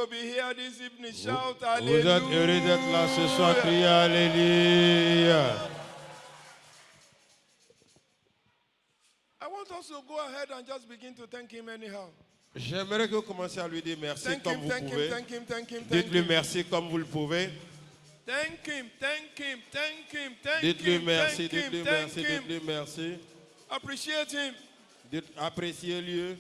to be here this evening? Shout Vous hallelujah. êtes heureux d'être là ce soir, criez Alléluia. I want us to go ahead and just begin to thank him anyhow. J'aimerais que vous commenciez à lui dire merci Thank comme him, vous thank him, pouvez. thank him, thank him, thank Dites-lui him. merci comme vous le pouvez. Thank him, thank him, thank him, thank Dites-lui him, merci, thank him, dites-lui thank merci, him. dites-lui merci. Appreciate him. Appréciez-le.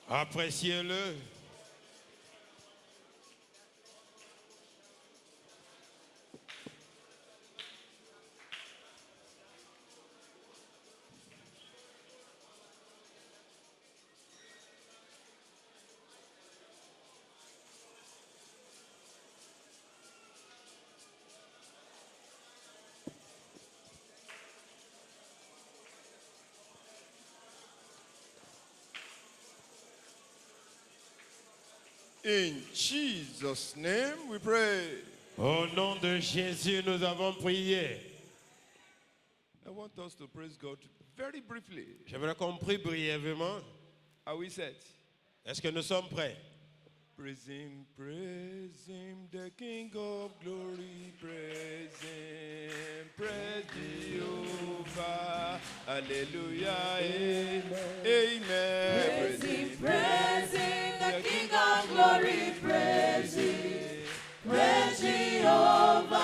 Appréciez-le. In Jesus' name we pray. Au nom de Jésus, nous avons prié. I want us to praise God very briefly. J'aimerais qu'on prie brièvement. Are we set? Est-ce que nous sommes prêts? Praise him, the King of glory, praise Jehovah, hallelujah, amen. Praise him, the King of glory, praise him. Praise Jehovah,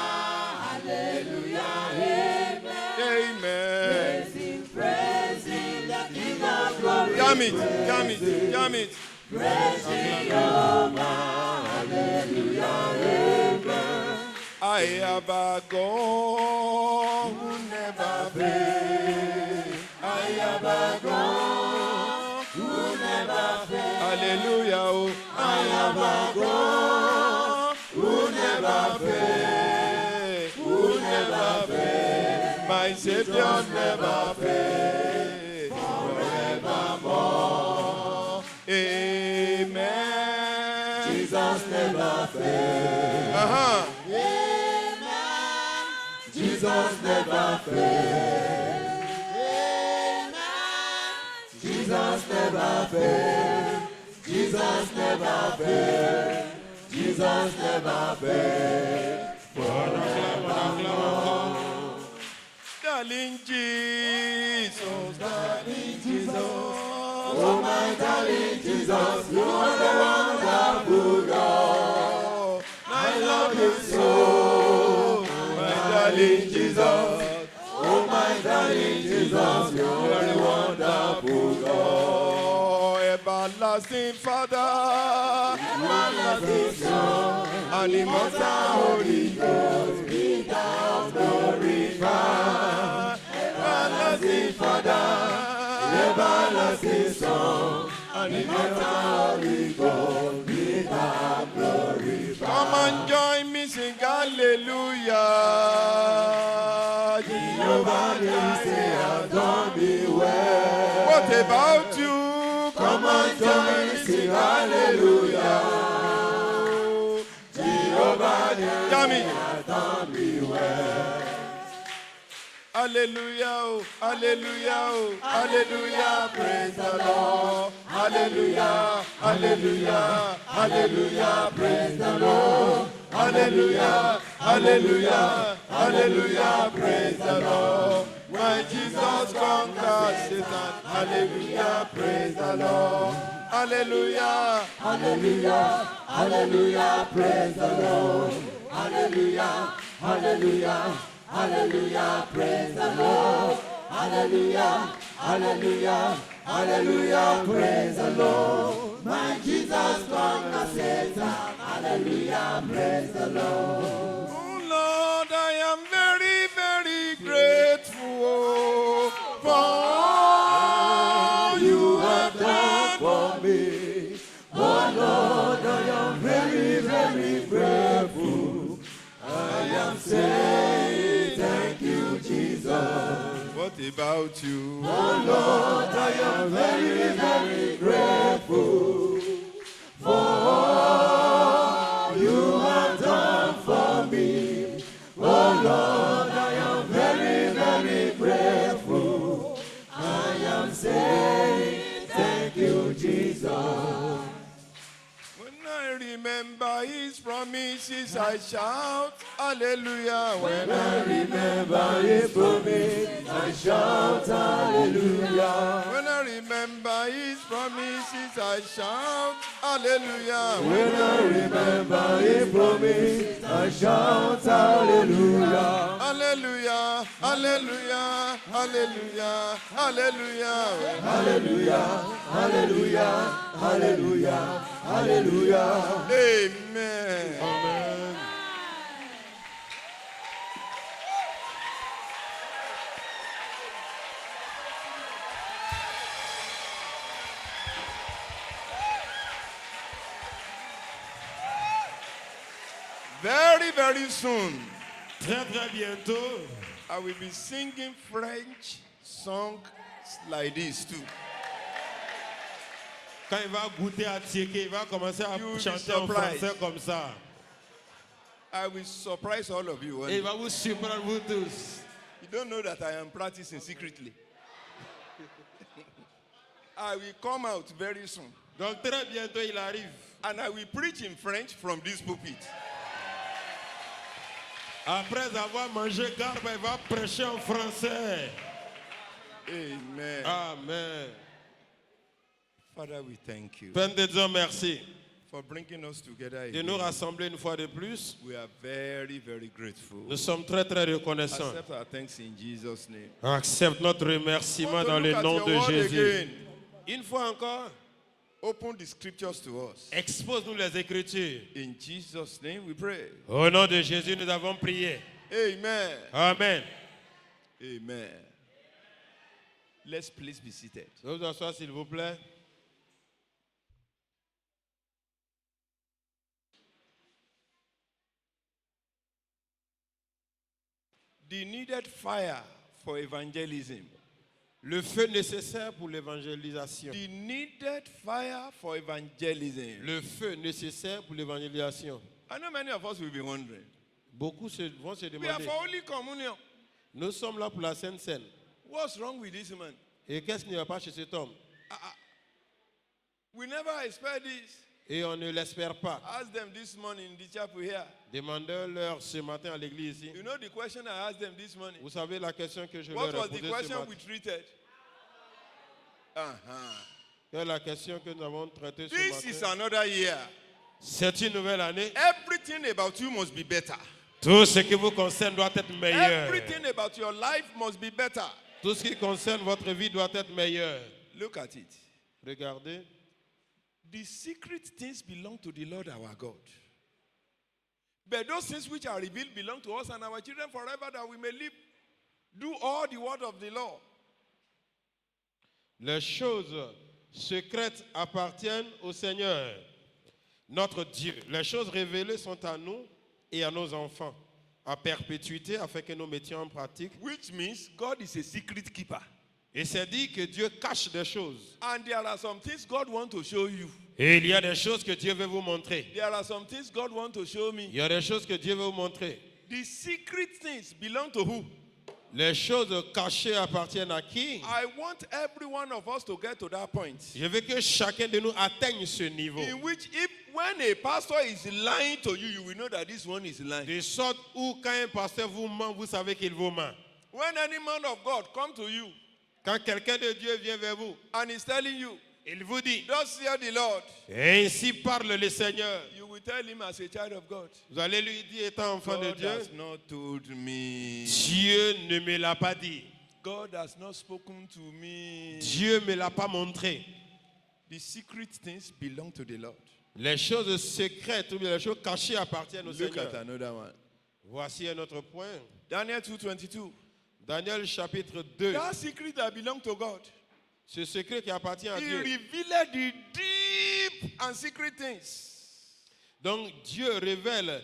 hallelujah, amen. Amen. Praise him, the King of glory. Jam it. Praise Jehovah, hallelujah, amen. I have a God who never fails. I have a God who never fails. Hallelujah. Oh. I have a God who never fails. Who never fails. My Savior never fails. Forevermore. Amen. Jesus never fails. Amen. Jesus never fails. Amen. Jesus never fails. Jesus never fails. Jesus never fails. Darling Jesus, darling Jesus. Oh my darling Jesus, you are the wonderful God. I love you so, my darling Jesus. Oh my darling Jesus, you are the wonderful Oh, everlasting Father, everlasting Son, and immortal Holy Ghost, be thou glorified. everlasting Father, Everlasting Son, and immortal Holy Ghost, be thou glorified. come and join me, sing hallelujah. Jehovah, they say, have done me well. What about you? Come and join me, sing hallelujah. Jehovah, they Jam it. have done me well. Hallelujah, oh, hallelujah, oh, hallelujah, praise the Lord. Hallelujah, hallelujah, hallelujah, praise the Lord. Hallelujah, hallelujah, hallelujah, praise the Lord. When Jesus conquered Satan, hallelujah, praise the Lord. Hallelujah, Hallelujah, hallelujah, praise the Lord. Hallelujah, hallelujah, hallelujah, praise the Lord. Hallelujah, hallelujah, hallelujah, praise the Lord. My Jesus conquered Satan. Hallelujah, praise the Lord. oh Lord, I am very, very grateful for all you have done For me, oh Lord, I am very, very grateful. I am saying thank you, Jesus. What about you? Oh Lord, I am very, very grateful for all you have done for me. Oh Lord, I am very, very grateful. I am saying Jesus. When I remember his promises, I shout hallelujah. When I Remember his promise, I shout hallelujah. When I remember his promises, I shout hallelujah. When I remember his promise, I shout hallelujah. Hallelujah, hallelujah, hallelujah, hallelujah. Hallelujah, hallelujah, hallelujah, hallelujah. Amen. Amen. Very, very soon, Très très bientôt, I will be singing French songs like this too. quand il va goûter à Tieke, il va commencer à You will be chanter en surprised. français comme ça. I will surprise all of you. Et il va vous surprendre vous tous. You don't know that I am practicing secretly. I will come out very soon. Donc très bientôt il arrive. And I will preach in French from this pulpit. Après avoir mangé garbe, il va prêcher en français. Amen. Amen. Father, we thank you Père de Dieu, merci for bringing us together de nous again. rassembler une fois de plus. We are very, very grateful. Nous sommes très très reconnaissants. Accept our thanks in Jesus' name. Accepte notre remerciement dans le nom de Jésus. Une fois encore, Open the scriptures to us. expose-nous les Écritures. In Jesus' name we pray. Au nom de Jésus, nous avons prié. Amen. Amen. Amen. Let's please be seated. Vous asseoir s'il vous plaît. The needed fire for evangelism. Le feu nécessaire pour l'évangélisation. The needed fire for evangelism. Le feu nécessaire pour l'évangélisation. I know many of us will be wondering. Beaucoup vont se We are demander, for Holy Communion. nous sommes là pour la Sainte Seine. What's wrong with this man? Et qu'est-ce qui ne va pas chez cet homme? We never expect this. Et on ne l'espère pas. Ask them this morning in the chapel here. Demandez-leur ce matin à l'église ici. You know the question I asked them this morning? Vous savez la question que je What leur was ai the posée ce question matin? we treated? Quelle est la question que nous avons traitée ce This is matin? another year. C'est une nouvelle année. Everything about you must be better. Tout ce qui vous concerne doit être meilleur. Everything about your life must be better. Tout ce qui concerne votre vie doit être meilleur. Look at it. Regardez. The secret things belong to the Lord our God. But those things which are revealed belong to us and our children forever, that we may live, do all the word of the law. Les choses secrètes appartiennent au Seigneur, notre Dieu. Les choses révélées sont à nous et à nos enfants, à perpétuité, afin que nous mettions en pratique. Which means God is a secret keeper. Et c'est dit que Dieu cache des choses. And there are some things God wants to show you. Et il y a des choses que Dieu veut vous montrer. There are some things God wants to show me. Il y a des choses que Dieu veut vous montrer. The secret things belong to who? Les choses cachées appartiennent à qui? I want every one of us to get to that point. Je veux que chacun de nous atteigne ce niveau. In which when a pastor is lying to you, you will know that this one is lying. De sorte où quand un pasteur vous ment, vous savez qu'il vous ment. When any man of God come to you Quand quelqu'un de Dieu vient vers vous, and is telling you, il vous dit, thus saith the Lord, et ainsi parle le Seigneur. you will tell him as a child of God, Vous allez lui dire, étant enfant de God Dieu, has not told me. Dieu ne me l'a pas dit. God has not spoken to me. Dieu ne me l'a pas montré. The secret things belong to the Lord. Les choses secrètes ou bien les choses cachées appartiennent au Look at Seigneur. another one. Voici un autre point. Daniel 2:22. Daniel chapitre 2. That secret that belongs to God. Ce secret qui appartient à He Dieu. revealed the deep and secret things. Donc Dieu révèle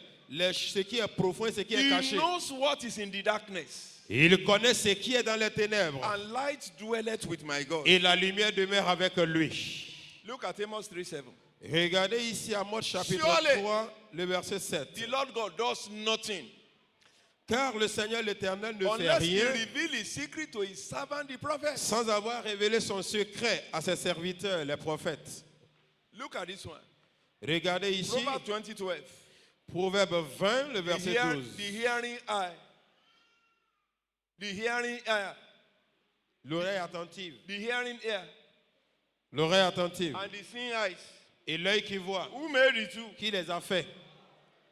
ce qui est profond et ce qui est He caché. knows what is in the darkness. Il connaît ce qui est dans les ténèbres. And light dwelleth with my God. Et la lumière demeure avec lui. Look at Amos 3:7. Regardez ici Amos chapitre Surely, 3, le verset 7. The Lord God does nothing Car le Seigneur l'Éternel ne fait unless he rien reveal his secret to his servant the prophets. sans avoir révélé son secret à ses serviteurs, les prophètes. Look at this one. Regardez ici, Proverbs 20:12. Proverbe 20, le verset 12. The hearing eye. The hearing eye. L'oreille attentive. The hearing ear. L'oreille attentive. And the seeing eyes. Et l'œil qui voit. Who made it too? Qui les a fait?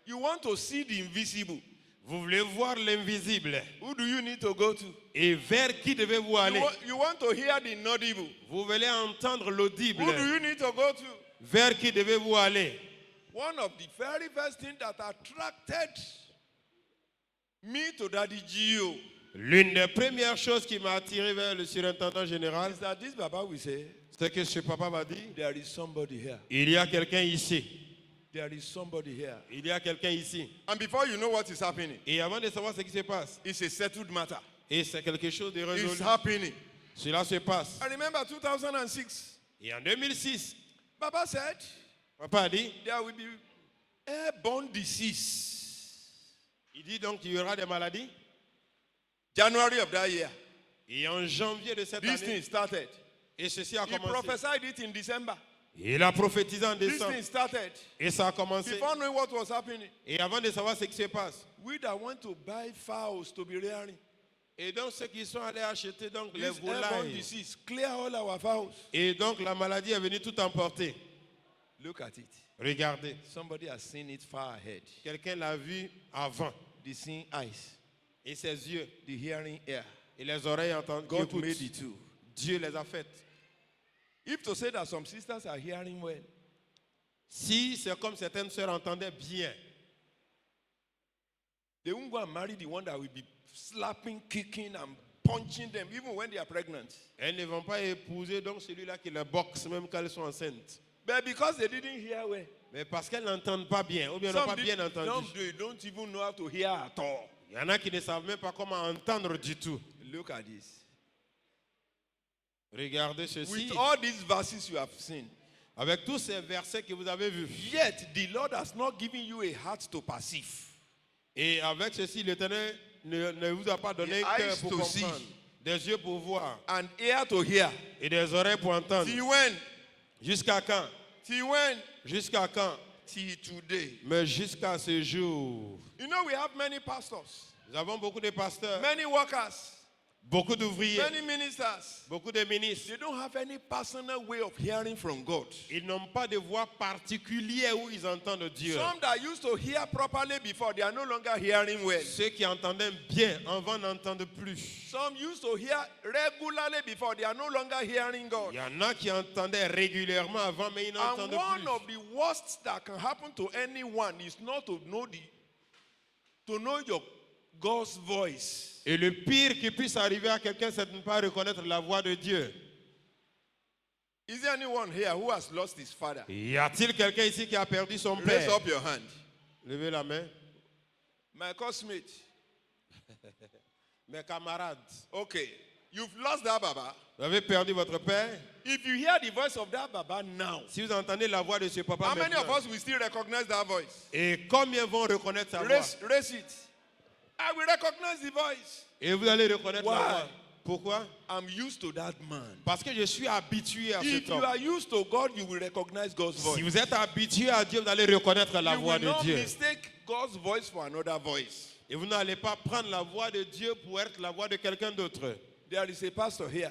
You want to see the invisible. Vous voulez voir l'invisible. Who do you need to go to? Et vers qui devez-vous aller? You want to hear the inaudible. Vous voulez entendre l'audible. Who do you need to go to? Vers qui devez-vous aller? One of the very first things that attracted me to Daddy Gio L'une des premières choses qui m'a attiré vers le surintendant général, is that this Baba will say, c'est que ce papa m'a dit, there is somebody here. il y a quelqu'un ici. There is somebody here. Il y a quelqu'un ici. And before you know what is happening, Et avant de savoir ce qui se passe, it's a settled matter. et c'est quelque chose de It's résolu, happening. cela se passe. I remember 2006. Et en 2006, Baba said, papa a dit, there will be airborne disease. il dit donc qu'il y aura des maladies. January of that year, Et en janvier de cette this année, thing started. et ceci a He commencé. prophesied it in December. Il a prophétisé en This décembre. thing started. Et ça a commencé. Before knowing what was happening, Et avant de savoir ce qui se passe. we that want to buy fowls to be rearing, Et donc ceux qui sont allés acheter donc les this airborne volailles. disease clear all our fowls. Et donc la maladie est venue tout emporter. Look at it. Regardez. Somebody has seen it far ahead. Quelqu'un l'a vu avant. The seeing eyes, Et ses yeux the hearing ear. et les oreilles entendent. God écoutent. made it too. Dieu les a faites. If to say that some sisters are hearing well, Si c'est comme certaines sœurs entendaient bien, they won't go and marry the one that will be slapping, kicking, and punching them, even when they are pregnant. elles ne vont pas épouser donc celui-là qui les boxe même quand elles sont enceintes. But because they didn't hear well, Mais parce qu'elles n'entendent pas bien, ou bien n'ont pas bien entendu. some they don't even know how to hear at all. Il y en a qui ne savent même pas comment entendre du tout. Look at this. Regardez ceci. With all these verses you have seen, Avec tous ces versets que vous avez vus. yet the Lord has not given you a heart to perceive. Et avec ceci, l'Éternel ne vous a pas donné The un cœur eyes pour to comprendre, see. des yeux pour voir And ear to hear. et des oreilles pour entendre. Till when? Jusqu'à quand? Till when? Jusqu'à quand? Till today. Mais jusqu'à ce jour. You know, we have many pastors, Nous avons beaucoup de pasteurs, many workers, beaucoup d'ouvriers, many ministers. beaucoup de ministres. They don't have any personal way of hearing from God. Ils n'ont pas de voix particulière où ils entendent Dieu. Some that used to hear properly before, they are no longer hearing well. Ceux qui entendaient bien avant n'entendent plus. Some used to hear regularly before, they are no longer hearing God. Il y en a qui entendaient régulièrement avant, mais ils And n'entendent one plus. of the worst that can happen to anyone is not to know your God's voice. Et le pire qui puisse arriver à quelqu'un, c'est de ne pas reconnaître la voix de Dieu. Is there anyone here who has lost his father? Y a-t-il quelqu'un ici qui a perdu son Raise père? up your hand. Levez la main. My cosmate. Mes camarades, Okay. You've lost that Baba. vous avez perdu votre père. If you hear the voice of that Baba now, Si vous entendez la voix de ce papa how many of maintenant, us will still recognize that voice? et combien vont reconnaître sa voix? Raise it. I will recognize the voice. Et vous allez reconnaître Why? la voix. Pourquoi? I'm used to that man. Parce que je suis habitué à If cet you homme. are used to God, you will recognize God's voice. Si vous êtes habitué à Dieu, vous allez reconnaître la You voix will de not Dieu. mistake God's voice for another voice. Et vous n'allez pas prendre la voix de Dieu pour être la voix de quelqu'un d'autre. There is a pastor here,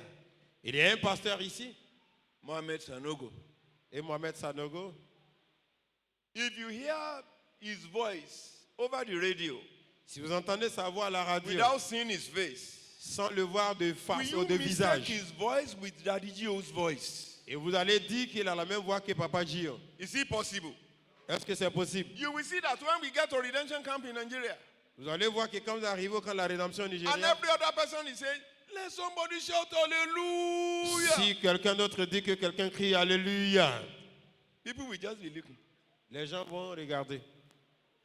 Il y a un pasteur ici, Mohamed Sanogo. et Mohamed Sanogo. If you hear his voice over the radio Si vous entendez sa voix à la radio, without seeing his face, sans le voir de will face ou you de mistake visage, his voice with Daddy Gio's voice? et vous allez dire qu'il a la même voix que Papa Gio, Is it possible? est-ce que c'est possible? You will see that when we get to redemption camp in Nigeria, Vous allez voir que quand vous arrivez au camp de la rédemption and nigérienne, every other person is saying, let somebody shout hallelujah. si quelqu'un d'autre dit que quelqu'un crie Alléluia, People will just be looking. les gens vont regarder.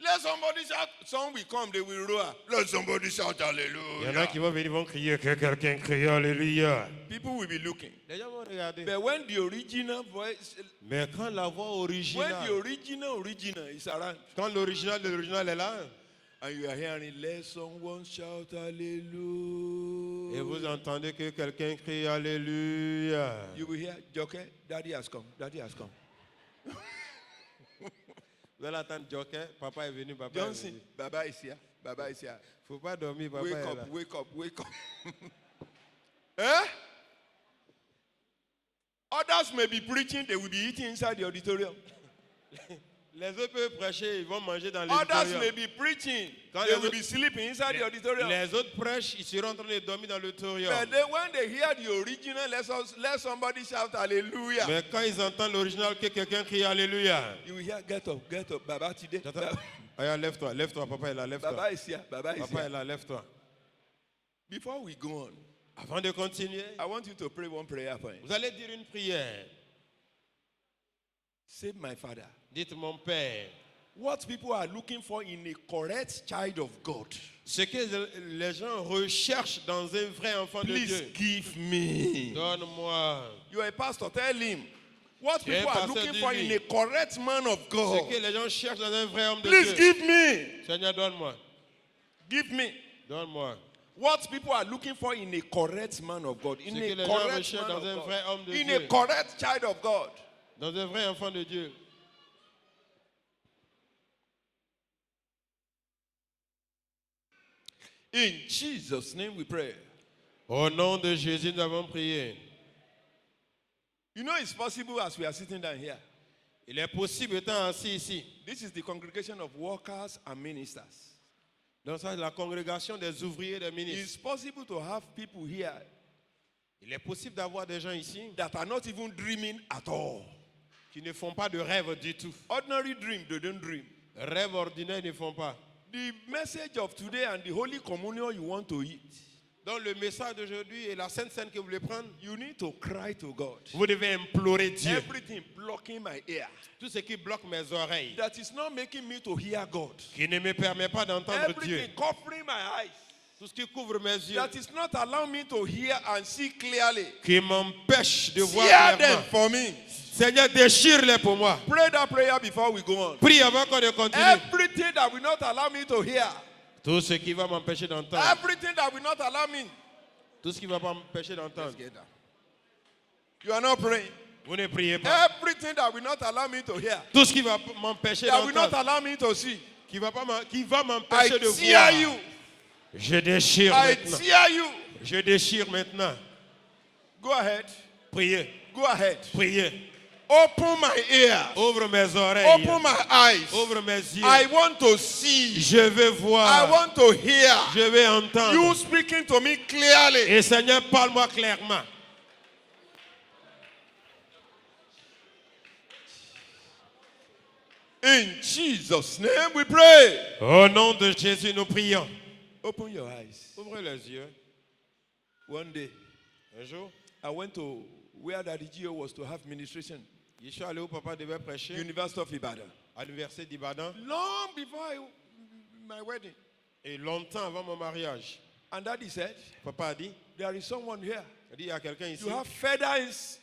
Let somebody shout. Some will come, they will roar. Let somebody shout Il y en a hallelujah. qui vont venir, vont crier que quelqu'un crie Alléluia. People will be looking. Les gens vont regarder. But when the original voice, Mais quand la voix when originale, the original is around, quand l'original de l'original est là, and you are hearing, let someone shout et hallelujah. vous entendez que quelqu'un crie Alléluia, You will hear, Joke, daddy has come, daddy has come. Vous allez attendre Joker. Papa est venu, papa Johnson, est venu. Baba is here. Baba is here. Faut pas dormir, papa Wake est là. up, wake up, wake up. Eh? Others may be preaching, they will be eating inside the auditorium. Les autres peuvent prêcher, ils vont manger dans Others l'auditorium. may be preaching, Quand they les will autres- be sleeping inside the auditorium. Les autres prêchent, ils seront en train de dormir dans l'auditorium. But then when they hear the original, let somebody shout hallelujah. Mais quand ils entendent l'original, que quelqu'un crie Alléluia. You will hear, get up, Baba today. Regarde, lève-toi, papa est là, lève-toi. Baba is here, Baba is Papa est here. là, lève-toi. Before we go on, Avant de continuer, I want you to pray one prayer point. vous allez dire une prière. Say, my Father, Dites, mon Père, what people are looking for in a correct child of God, ce que les gens recherchent dans un vrai enfant de please Dieu, give me. donne-moi. You are a pastor, tell him. What Tu es people are pasteur, looking for in dis-lui. a correct man of Ce God, que les gens cherchent dans un vrai homme de please Dieu. give me. Seigneur, donne-moi. Give me. Donne-moi. What people are looking for in a correct man of God, in Ce a que les gens correct recherchent man dans un of vrai God, homme de in Dieu. a correct child of God. Dans un vrai enfant de Dieu. In Jesus' name we pray. Au nom de Jésus, nous avons prié. You know it's possible as we are sitting down here. Il est possible, étant assis ici, This is the congregation of workers and ministers. dans la congrégation des ouvriers et des ministres. It's possible to have people here Il est possible d'avoir des gens ici that are not even dreaming at all. qui ne font pas de rêve du tout. Ordinary dream, they don't dream. Rêve ordinaire, ils ne font pas. The message of today and the Holy Communion you want to eat, Donc le message d'aujourd'hui et la Sainte Seine que vous voulez prendre, you need to cry to God. vous devez implorer Dieu. Everything blocking my ear Tout ce qui bloque mes oreilles, that is not making me to hear God. qui ne me permet pas d'entendre Dieu. Everything covering my eyes Tout ce qui couvre mes yeux, that is not allowing me to hear and see clearly. qui m'empêche de voir Tear them clairement. for me. Seigneur, déchire-les pour moi. Pray that prayer before we go on. Prie avant qu'on ne continue. Everything that will not allow me to hear, Tout ce qui va m'empêcher d'entendre. everything that will not allow me. Tout ce qui va m'empêcher d'entendre. You are not praying. Vous ne priez pas. Everything that will not allow me to hear, Tout ce qui va m'empêcher that will not d'entendre. allow me to see, Qui va I m'empêcher de tear voir. you. Je déchire I maintenant. tear you. Je déchire maintenant. Go ahead. Priez. Go ahead. Priez. Open my ears. Ouvre mes oreilles. Open my eyes. Ouvre mes yeux. I want to see. Je veux voir. I want to hear. Je veux entendre. You speaking to me clearly. Et Seigneur, parle-moi clairement. In Jesus' name we pray. Au nom de Jésus, nous prions. Open your eyes. Ouvrez les yeux. One day, Un jour, I went to where Daddy Gio was to have ministration, je suis allé où papa devait prêcher University of Ibadan. à l'université d'Ibadan. Long before my wedding. Et longtemps avant mon mariage, And Daddy said, papa a dit, there is someone here. il y a quelqu'un ici. You have feathers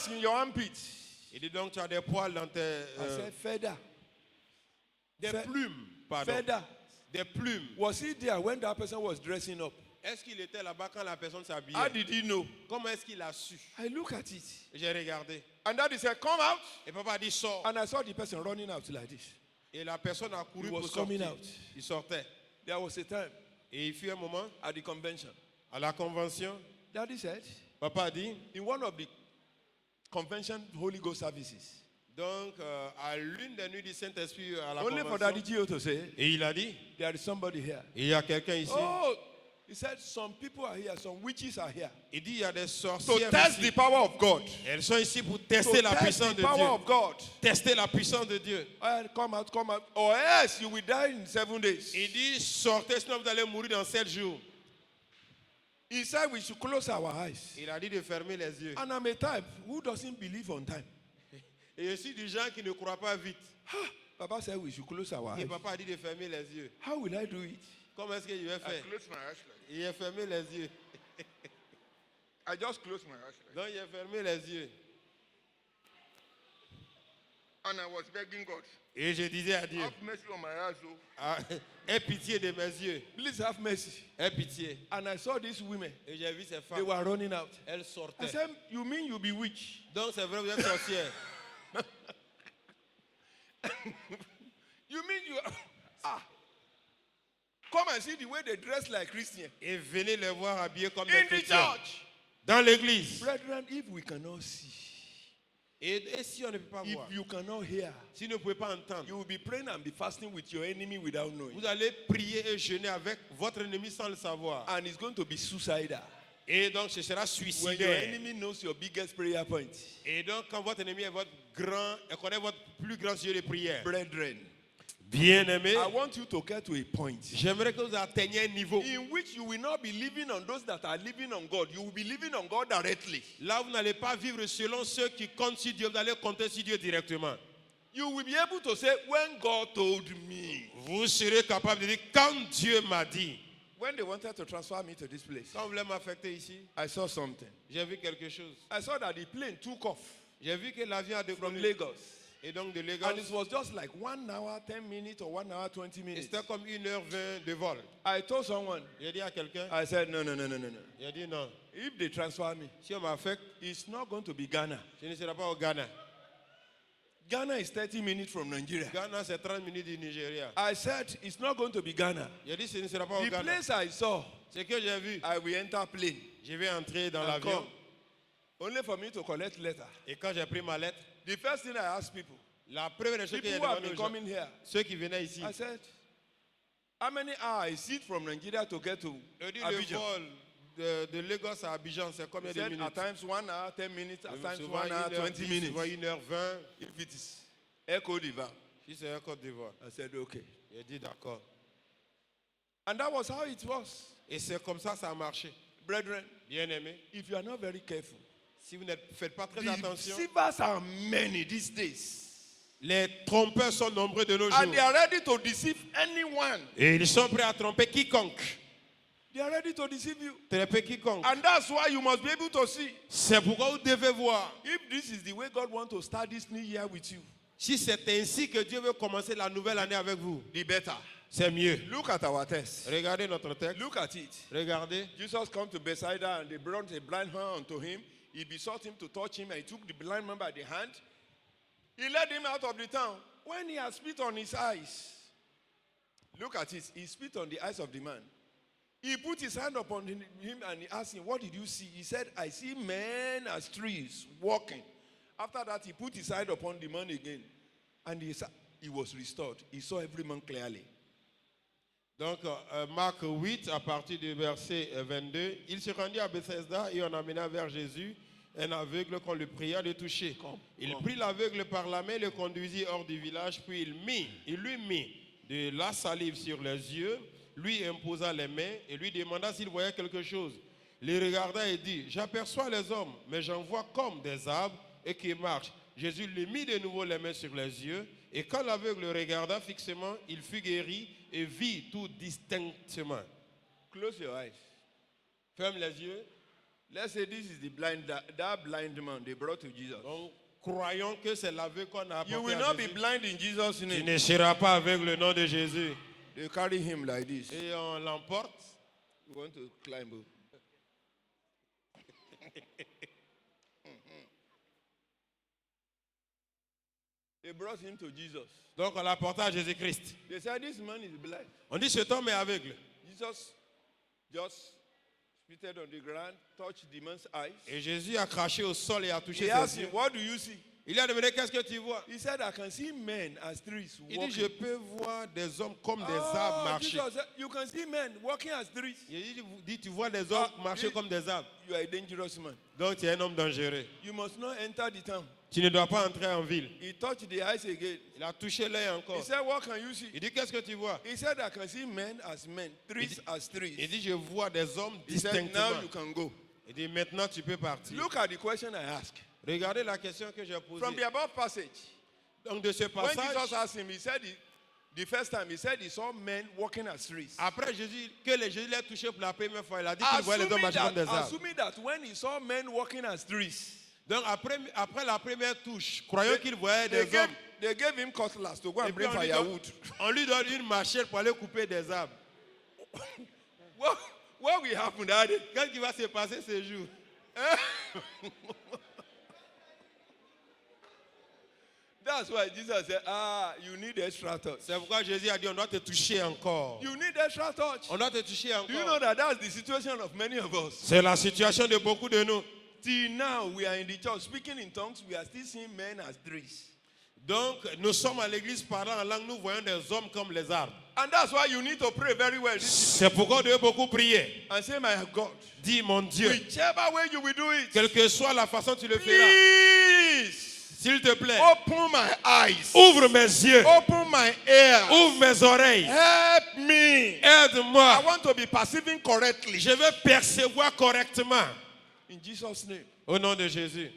in your armpit. Il dit donc tu as des poils dans tes... I said, feather. des fe- plumes, pardon. Feather. Des plumes. Was he there when that person was dressing up? Est-ce qu'il était là-bas quand la personne s'habillait? How did he know? Comment est-ce qu'il a su? I look at it. J'ai regardé. And Daddy said, come out. Et papa a dit sors. And I saw the person running out like this. Et la personne a couru He pour was coming sortir. out. Il sortait. There was a time Et il fut un moment, at the convention. à la convention, Daddy said, papa a dit, in one of the convention Holy Ghost services, donc à l'une des nuits du Saint-Esprit à la only for convention, Daddy Gio to say, et il a dit, there is somebody here. il y a quelqu'un ici. Oh, he said, some people are here, some witches are here. Il dit, il y a des To sorcières test ici. the power of God. Elles sont ici pour To tester la test puissance the de power Dieu. of God. Tester la puissance de Dieu. Come out, come out. Or else you will die in 7 days. Il dit, sortez, sinon vous allez mourir dans 7 jours. He said we should close our eyes. Il a dit de fermer les yeux. And I'm a type who doesn't believe on time. Et je suis du genre qui ne croit pas vite. Papa said we should close our Et eyes. papa a dit de fermer les yeux. How will I do it? Comment est-ce que je vais faire? close my eyes. Il a fermé les yeux. I just close my eyes. Donc il a fermé les yeux. And I was begging God, Et je disais à Dieu, mercy on my eyes, oh. ah, aie pitié de mes yeux. Please have mercy. Aie pitié. And I saw these women. Et j'ai vu ces They femmes. were running out. Elles I sortaient. said, you mean you bewitched? Donc c'est vrai, vous êtes sorcière. You mean you are... Come and see the way they dress like Christians. Et venez les voir habillés comme des In the chrétiens. church. Dans l'église. Brethren, if we cannot see, Et si on ne peut pas if voir, you cannot hear, si vous ne pouvez pas entendre, you will be praying and be fasting with your enemy without knowing. vous allez prier et jeûner avec votre ennemi sans le savoir. And it's going to be suicidal. Et donc ce sera When your suicidaire. enemy knows your biggest prayer point. Et donc quand votre ennemi est votre grand, et connaît votre plus grand sujet de prière. Brethren, Bien-aimé, I want you to get to a point j'aimerais que vous atteigniez un niveau in which you will not be living on those that are living on God. You will be living on God directly. là où vous n'allez pas vivre selon ceux qui comptent sur Dieu, vous allez compter sur Dieu directement. You will be able to say, when God told me. Vous serez capable de dire quand Dieu m'a dit. When they wanted to transfer me to this place, Quand vous voulez m'affecter ici, I saw something. j'ai vu quelque chose. I saw that the plane took off J'ai vu que l'avion a from décollé. Lagos. Et donc de Lagos, And it was just like 1 hour, 10 minutes, or 1 hour, 20 et minutes. c'était comme 1h20 de vol. I told someone, J'ai dit à quelqu'un, I said, no. j'ai dit non. If they transfer me, Si on m'affecte, it's not going to be Ghana. je ne serai pas au Ghana. Ghana is 30 minutes from Nigeria. Ghana, c'est 30 minutes du Nigeria. I said, it's not going to be Ghana. J'ai dit ce ne sera pas au The Ghana. place I saw, Ce que j'ai vu, I will enter plane. je vais entrer dans and l'avion. come. Only for me to collect letter. Et quand j'ai pris ma lettre, The first thing I asked people, la première chose que people j'ai who have demandé been aux gens, coming here, ceux qui venaient ici, I said, how many hours is it from Nigeria to get to j'ai dit le Abidjan? vol de Lagos à Abidjan, c'est combien He de said, minutes? at times 1 hour, 10 minutes, at times Souvent 1 hour, 20 1h10, minutes. souvent 1h20. If it is Echo Diva, Si c'est un Côte d'Ivoire. I said, okay. J'ai dit d'accord. And that was how it was. Et c'est comme ça a marché. Brethren, Bien-aimé, if you are not very careful, si vous ne faites pas très the attention, deceivers are many these days. les trompeurs sont nombreux de nos And jours. they are ready to deceive anyone. Et ils sont prêts à tromper quiconque. They are ready to deceive you. Tromper quiconque. And that's why you must be able to see. C'est pourquoi vous devez voir. If this is the way God wants to start this new year with you, Si c'est ainsi que Dieu veut commencer la nouvelle année avec vous, the better. c'est mieux. Look at our text. Regardez notre texte. Look at it. Regardez. Jesus came to Bethsaida and they brought a blind man unto him. He besought him to touch him and he took the blind man by the hand. He led him out of the town. When he had spit on his eyes, look at it. He spit on the eyes of the man. He put his hand upon him and he asked him, what did you see? He said, I see men as trees walking. After that, he put his hand upon the man again. And he was restored. He saw every man clearly. Donc, Marc 8, à partir du verset 22, il se rendit à Bethesda et on amena vers Jésus un aveugle qu'on le pria de toucher. Il prit l'aveugle par la main, le conduisit hors du village, puis il lui mit de la salive sur les yeux, lui imposa les mains et lui demanda s'il voyait quelque chose. Il regarda et dit, j'aperçois les hommes, mais j'en vois comme des arbres et qui marchent. Jésus lui mit de nouveau les mains sur les yeux, et quand l'aveugle regarda fixement, il fut guéri et vit tout distinctement. Close your eyes. Ferme les yeux. Let's say this is the that blind man they brought to Jesus. Donc, croyons que c'est l'aveugle qu'on a You apporté will à not be Jésus. blind in Jesus' Tu name. ne seras pas avec le nom de Jésus. They carry him like this. Et on l'emporte. You want to climb up. They brought him to Jesus. Donc on l'apporta à Jésus-Christ. They said, this man is blind. On dit cet homme est aveugle. Jesus just spitted on the ground, touched the man's eyes. Et Jésus a craché au sol et a touché He ses asked yeux. him, what do you see? Il a demandé qu'est-ce que tu vois. He said, I can see men as trees Il dit walking. je peux voir des hommes comme des arbres marcher. Jesus said, you can see men walking as trees. Il dit tu vois des hommes marcher comme des arbres. You are a dangerous man. Donc tu es un homme dangereux. You must not enter the town. Tu ne dois pas entrer en ville. He touched the eyes again. Il a touché l'œil He encore. said, what can you see? Il dit qu'est-ce que tu vois. He said, I can see men as men, trees as trees. Il dit je vois des hommes He said, distinctement. now you can go. Il dit maintenant tu peux partir. Look at the question I asked. Regardez la question que j'ai posée. From the above passage, Donc de ce when Jesus passage, asked him, he said, the first time, he said he saw men walking as trees. après Jésus, Jésus l'a touché pour la première fois, il a dit qu'il voyait les hommes marcher comme des arbres. Assuming that when he saw men walking as trees, Donc après la première touche, croyons qu'il voyait des hommes. they gave him cutlass to go Et and puis bring firewood. on lui donne une machette pour aller couper des arbres. What will happen, Daddy? Qu'est-ce qui va se passer ce jour? that's why Jesus said, you need extra touch. C'est pourquoi Jésus a dit, on doit te toucher encore. You need extra touch. On doit te toucher Do you know encore. that that's the situation of many of us? C'est la situation de beaucoup de nous. Till now, we are in the church speaking in tongues. We are still seeing men as trees. Donc, nous sommes à l'église parlant en langue, nous voyons des hommes comme les arbres. And that's why you need to pray very well. C'est pourquoi on doit beaucoup prier. And say, my God, Dis, mon Dieu, whichever way you will do it, quelle que soit la façon dont tu le feras, please s'il te plaît, open my eyes, ouvre mes yeux, open my ears, ouvre mes oreilles, help me. I aide-moi. want to be perceiving correctly. Je veux percevoir correctement. In Jesus' name. Au nom de Jésus.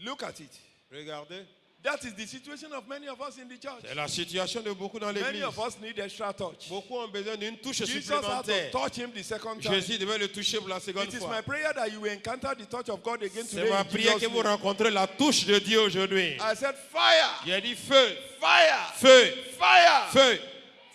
Look at it. Regardez. That is the situation of many of us in the church. C'est la situation de beaucoup dans Many l'église. of us need extra touch. Beaucoup ont besoin d'une touche Jesus had to supplémentaire. touch him the second time. Jésus devait le toucher pour la seconde It is fois. my prayer that you will encounter the touch of God again C'est today. ma In prière Jesus' que vous name. rencontrez la touche de Dieu aujourd'hui. I said, fire, J'ai dit feu, fire, feu, fire. feu.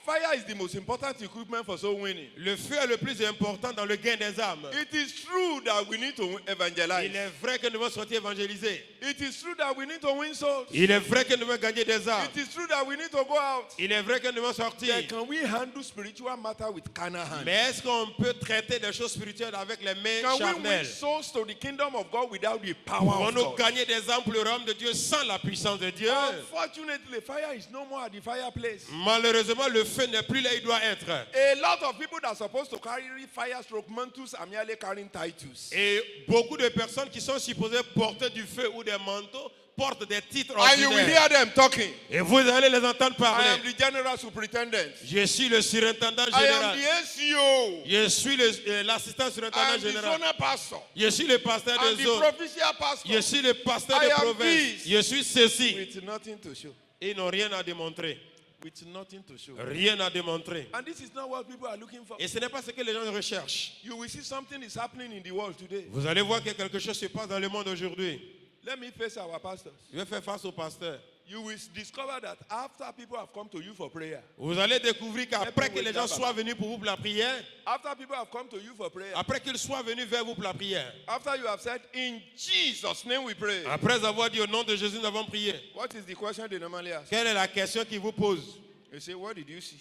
Fire is the most important equipment for soul winning. Le feu est le plus important dans le gain des âmes. It is true that we need to evangelize. Il est vrai que nous devons sortir évangéliser. It is true that we need to win souls. Il est vrai que nous devons gagner des âmes. It is true that we need to go out. Il est vrai que nous devons sortir. Then can we handle spiritual matter with carnal hands? Mais est-ce qu'on peut traiter des choses spirituelles avec les mains Can we win charnelles? souls to the kingdom of God without the power of Pouvons-nous God? gagner des âmes pour le royaume de Dieu sans la puissance de Dieu? Unfortunately, fire is no more at the fireplace. Malheureusement, le feu n'est plus là où il doit être. A lot of people that are supposed to carry fire stroke mantles are merely carrying titles. Et beaucoup de personnes qui sont supposées porter du feu ou des manteaux portent des titres And you will ordinaires. hear them talking. Et vous allez les entendre I am parler. the general superintendent. Je suis le surintendant I am général. the ACO. Je suis l'assistant I surintendant am the général. zonal pastor. Je suis le pasteur I'm de the zone. provincial pastor. Je suis le pasteur I de am province. this. Je suis ceci. With nothing to show. Ils n'ont rien à démontrer. With nothing to show. Rien à démontrer. And this is not what people are looking for. Et ce n'est pas ce que les gens recherchent. You will see something is happening in the world today. Vous allez voir que quelque chose se passe dans le monde aujourd'hui. Let me face our pastors. Je vais faire face au pasteur. You will discover that after people have come to you for prayer, Vous allez découvrir qu'après que les gens soient venus pour vous pour la prière, after people have come to you for prayer, après qu'ils soient venus vers vous pour la prière, after you have said, in Jesus' name we pray, après avoir dit au nom de Jésus, nous avons prié, what is the question they normally ask? quelle est la question qu'ils vous posent? They say, what did you see?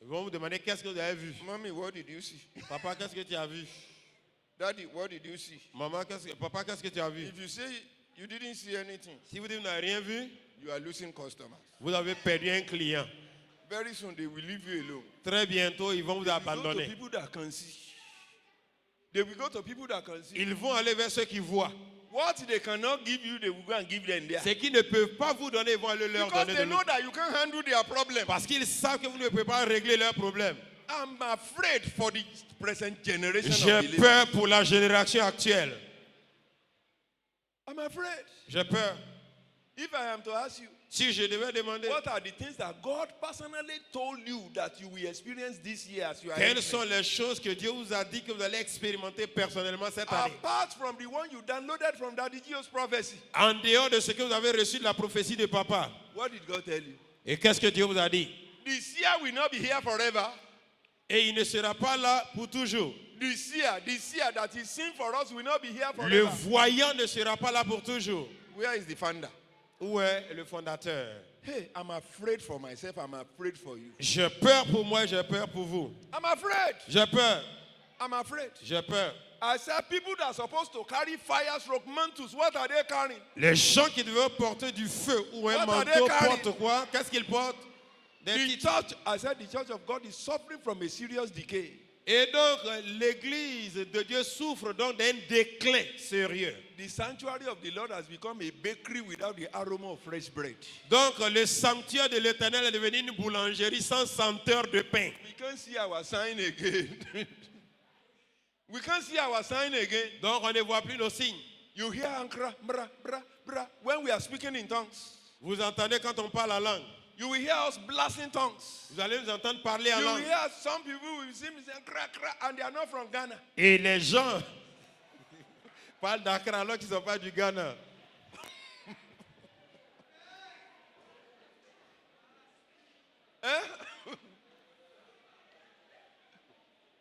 Ils vont vous demander qu'est-ce que vous avez vu? Mommy, what did you see? Papa, qu'est-ce que tu as vu? Daddy, what did you see? Maman, papa, qu'est-ce que tu as vu? If you say you didn't see anything, Si vous dites vous n'avez rien vu, you are losing customers. vous avez perdu un client. Very soon they will leave you alone. Très bientôt, ils vont vous They will go to abandonner. people that can see. They will go to people that can see. Ils vont aller vers ceux qui voient. What they cannot give you, they will go and give them there. Ce qu'ils ne peuvent pas vous donner, ils vont aller leur Because donner they de know l'autre. that you can't handle their problem. Parce qu'ils savent que vous ne pouvez pas régler leurs problèmes. I'm afraid for the present generation of J'ai believers. peur pour la génération actuelle. I'm afraid. J'ai peur. If I am to ask you, Si je devais demander what are the things that God personally told you that you will experience this year as you are quelles entering? sont les choses que Dieu vous a dit que vous allez expérimenter personnellement cette année, Apart from the one you downloaded from Daddy Gio's prophecy, en dehors de ce que vous avez reçu de la prophétie de papa. what did God tell you? Et qu'est-ce que Dieu vous a dit? This year will not be here forever. Et il ne sera pas là pour toujours. This year that is seen for us will not be here Le forever. voyant ne sera pas là pour toujours. Where is the founder? Où est le fondateur? Hey, I'm afraid for myself. I'm afraid for you. J'ai peur pour moi, j'ai peur pour vous. I'm afraid. J'ai peur, I'm afraid. j'ai peur. I said people that are supposed to carry fire stroke mantles, what are they carrying? Les gens qui devaient porter du feu ou un What are they manteau carrying? portent quoi? Qu'est-ce qu'ils portent? Des The titres. church, I said the church of God is suffering from a serious decay. Et donc, l'église de Dieu souffre donc d'un déclin sérieux. The sanctuary of the Lord has become a bakery without the aroma of fresh bread. Donc, le sanctuaire de l'Éternel est devenu une boulangerie sans senteur de pain. We can't see our sign again. We can't see our sign again. Donc, on ne voit plus nos signes. You hear ankra, bra, bra, bra, when we are speaking in tongues. Vous entendez quand on parle en langue. You will hear us blasting tongues. Vous allez nous entendre parler en You will langue. hear some people will see me saying cra, cra, and they are not from Ghana. Et les gens parlent d'Accra alors qu'ils ne sont pas du Ghana.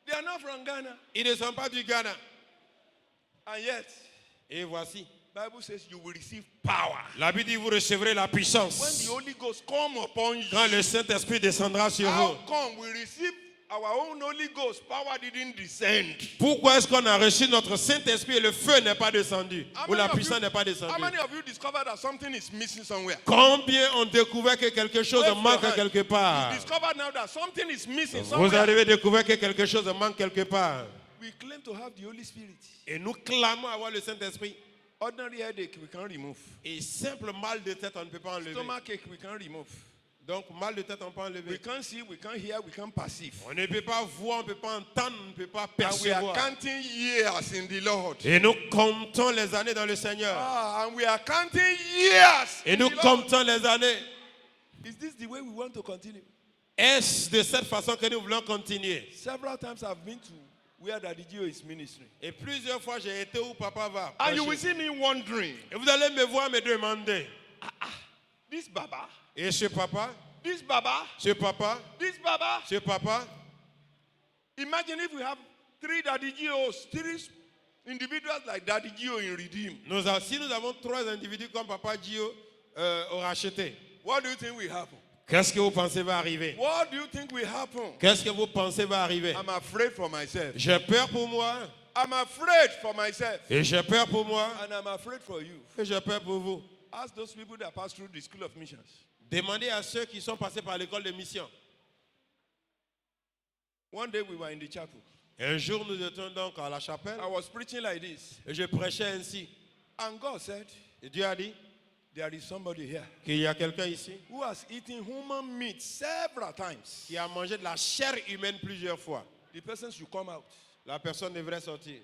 They are not from Ghana. Ils ne sont pas du Ghana. And yet, Et voici, Bible says you will receive power. La Bible dit vous recevrez la When the puissance. Holy Ghost come upon you, Quand le Saint-Esprit descendra sur how vous. come we receive our own Holy Ghost? Power didn't descend. Pourquoi est-ce qu'on a reçu notre Saint-Esprit et le feu n'est pas descendu? How Ou la many of puissance you- n'est pas How descendue? many of you discovered that something is missing somewhere? Combien ont découvert que quelque chose Wave your manque hand. quelque part? You discovered now that something is missing Vous somewhere. avez découvert que quelque chose manque quelque part. We claim to have the Holy Spirit. Et nous clamons avoir le Saint-Esprit. Ordinary headache we can remove. Et simple mal de tête, on ne peut pas enlever. Stomachache we can remove. Donc mal de tête, on peut We enlever. can't see, we can't hear, we can't perceive. On ne peut pas voir, on ne peut pas entendre, on ne peut pas And we are percevoir. counting years in the Lord. Et nous comptons les années dans le Seigneur. And we are counting years. Et in nous the Lord. comptons les années. Is this the way we want to continue? Est-ce de cette façon que nous voulons continuer? Several times I've been to where Daddy Gio is ministering. Et plusieurs fois, j'ai été où papa va. And you will prêcher. see me wondering, Et vous allez me voir me demander. this Baba, Et ce papa, this Baba, ce papa, this Baba. ce papa. Imagine if we have 3 Daddy Gios, 3 individuals like Daddy Gio in Redeem. Si nous avons 3 individus comme papa Gio au racheté, What do you think will happen? qu'est-ce que vous pensez va arriver? What do you think will happen? Qu'est-ce que vous pensez va arriver? I'm afraid for myself. J'ai peur pour moi. I'm afraid for myself. Et j'ai peur pour moi. And I'm afraid for you. Et j'ai peur pour vous. Ask those people that pass through the school of missions. Demandez à ceux qui sont passés par l'école de mission. One day we were in the chapel. Un jour, nous étions donc à la chapelle. I was preaching like this. Et je prêchais ainsi. And God said, Et Dieu a dit there is somebody here qu'il y a quelqu'un ici who has eaten human meat several times. qui a mangé de la chair humaine plusieurs fois. The person should come out. La personne devrait sortir.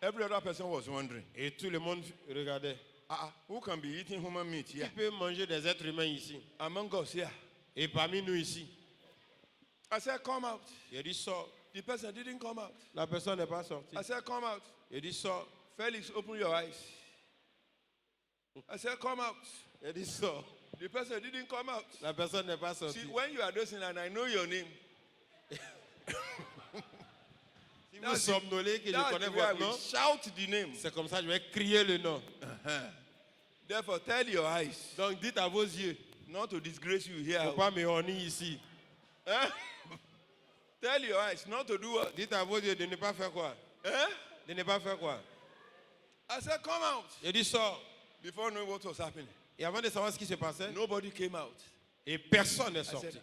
Every other person was wondering, Et tout le monde regardait. who can be eating human meat Qui here? peut manger des êtres humains ici? Among us here. Et parmi nous ici, I said, come out. il a dit sors. The person didn't come out. La personne n'est pas sortie. I said, come out. Il a dit sors. Felix, open your eyes. I said, come out. Il a dit sors. The person didn't come out. La personne n'est pas sortie. See, when you are dosing and I know your name, Si vous somnolez que je that's connais the way I votre will nom, shout the name. c'est comme ça que je vais crier le nom. Therefore, tell your eyes Donc dites à vos yeux, not to disgrace you il ne here. faut pas me honner ici. Eh? Tell your eyes not to do what? Dites à vos yeux de ne pas faire quoi? Eh? De ne pas faire quoi? I said, come out. Il a dit sors. Before knowing what was happening, Et avant de savoir ce qui se passait, nobody came out. et personne n'est I said, sorti.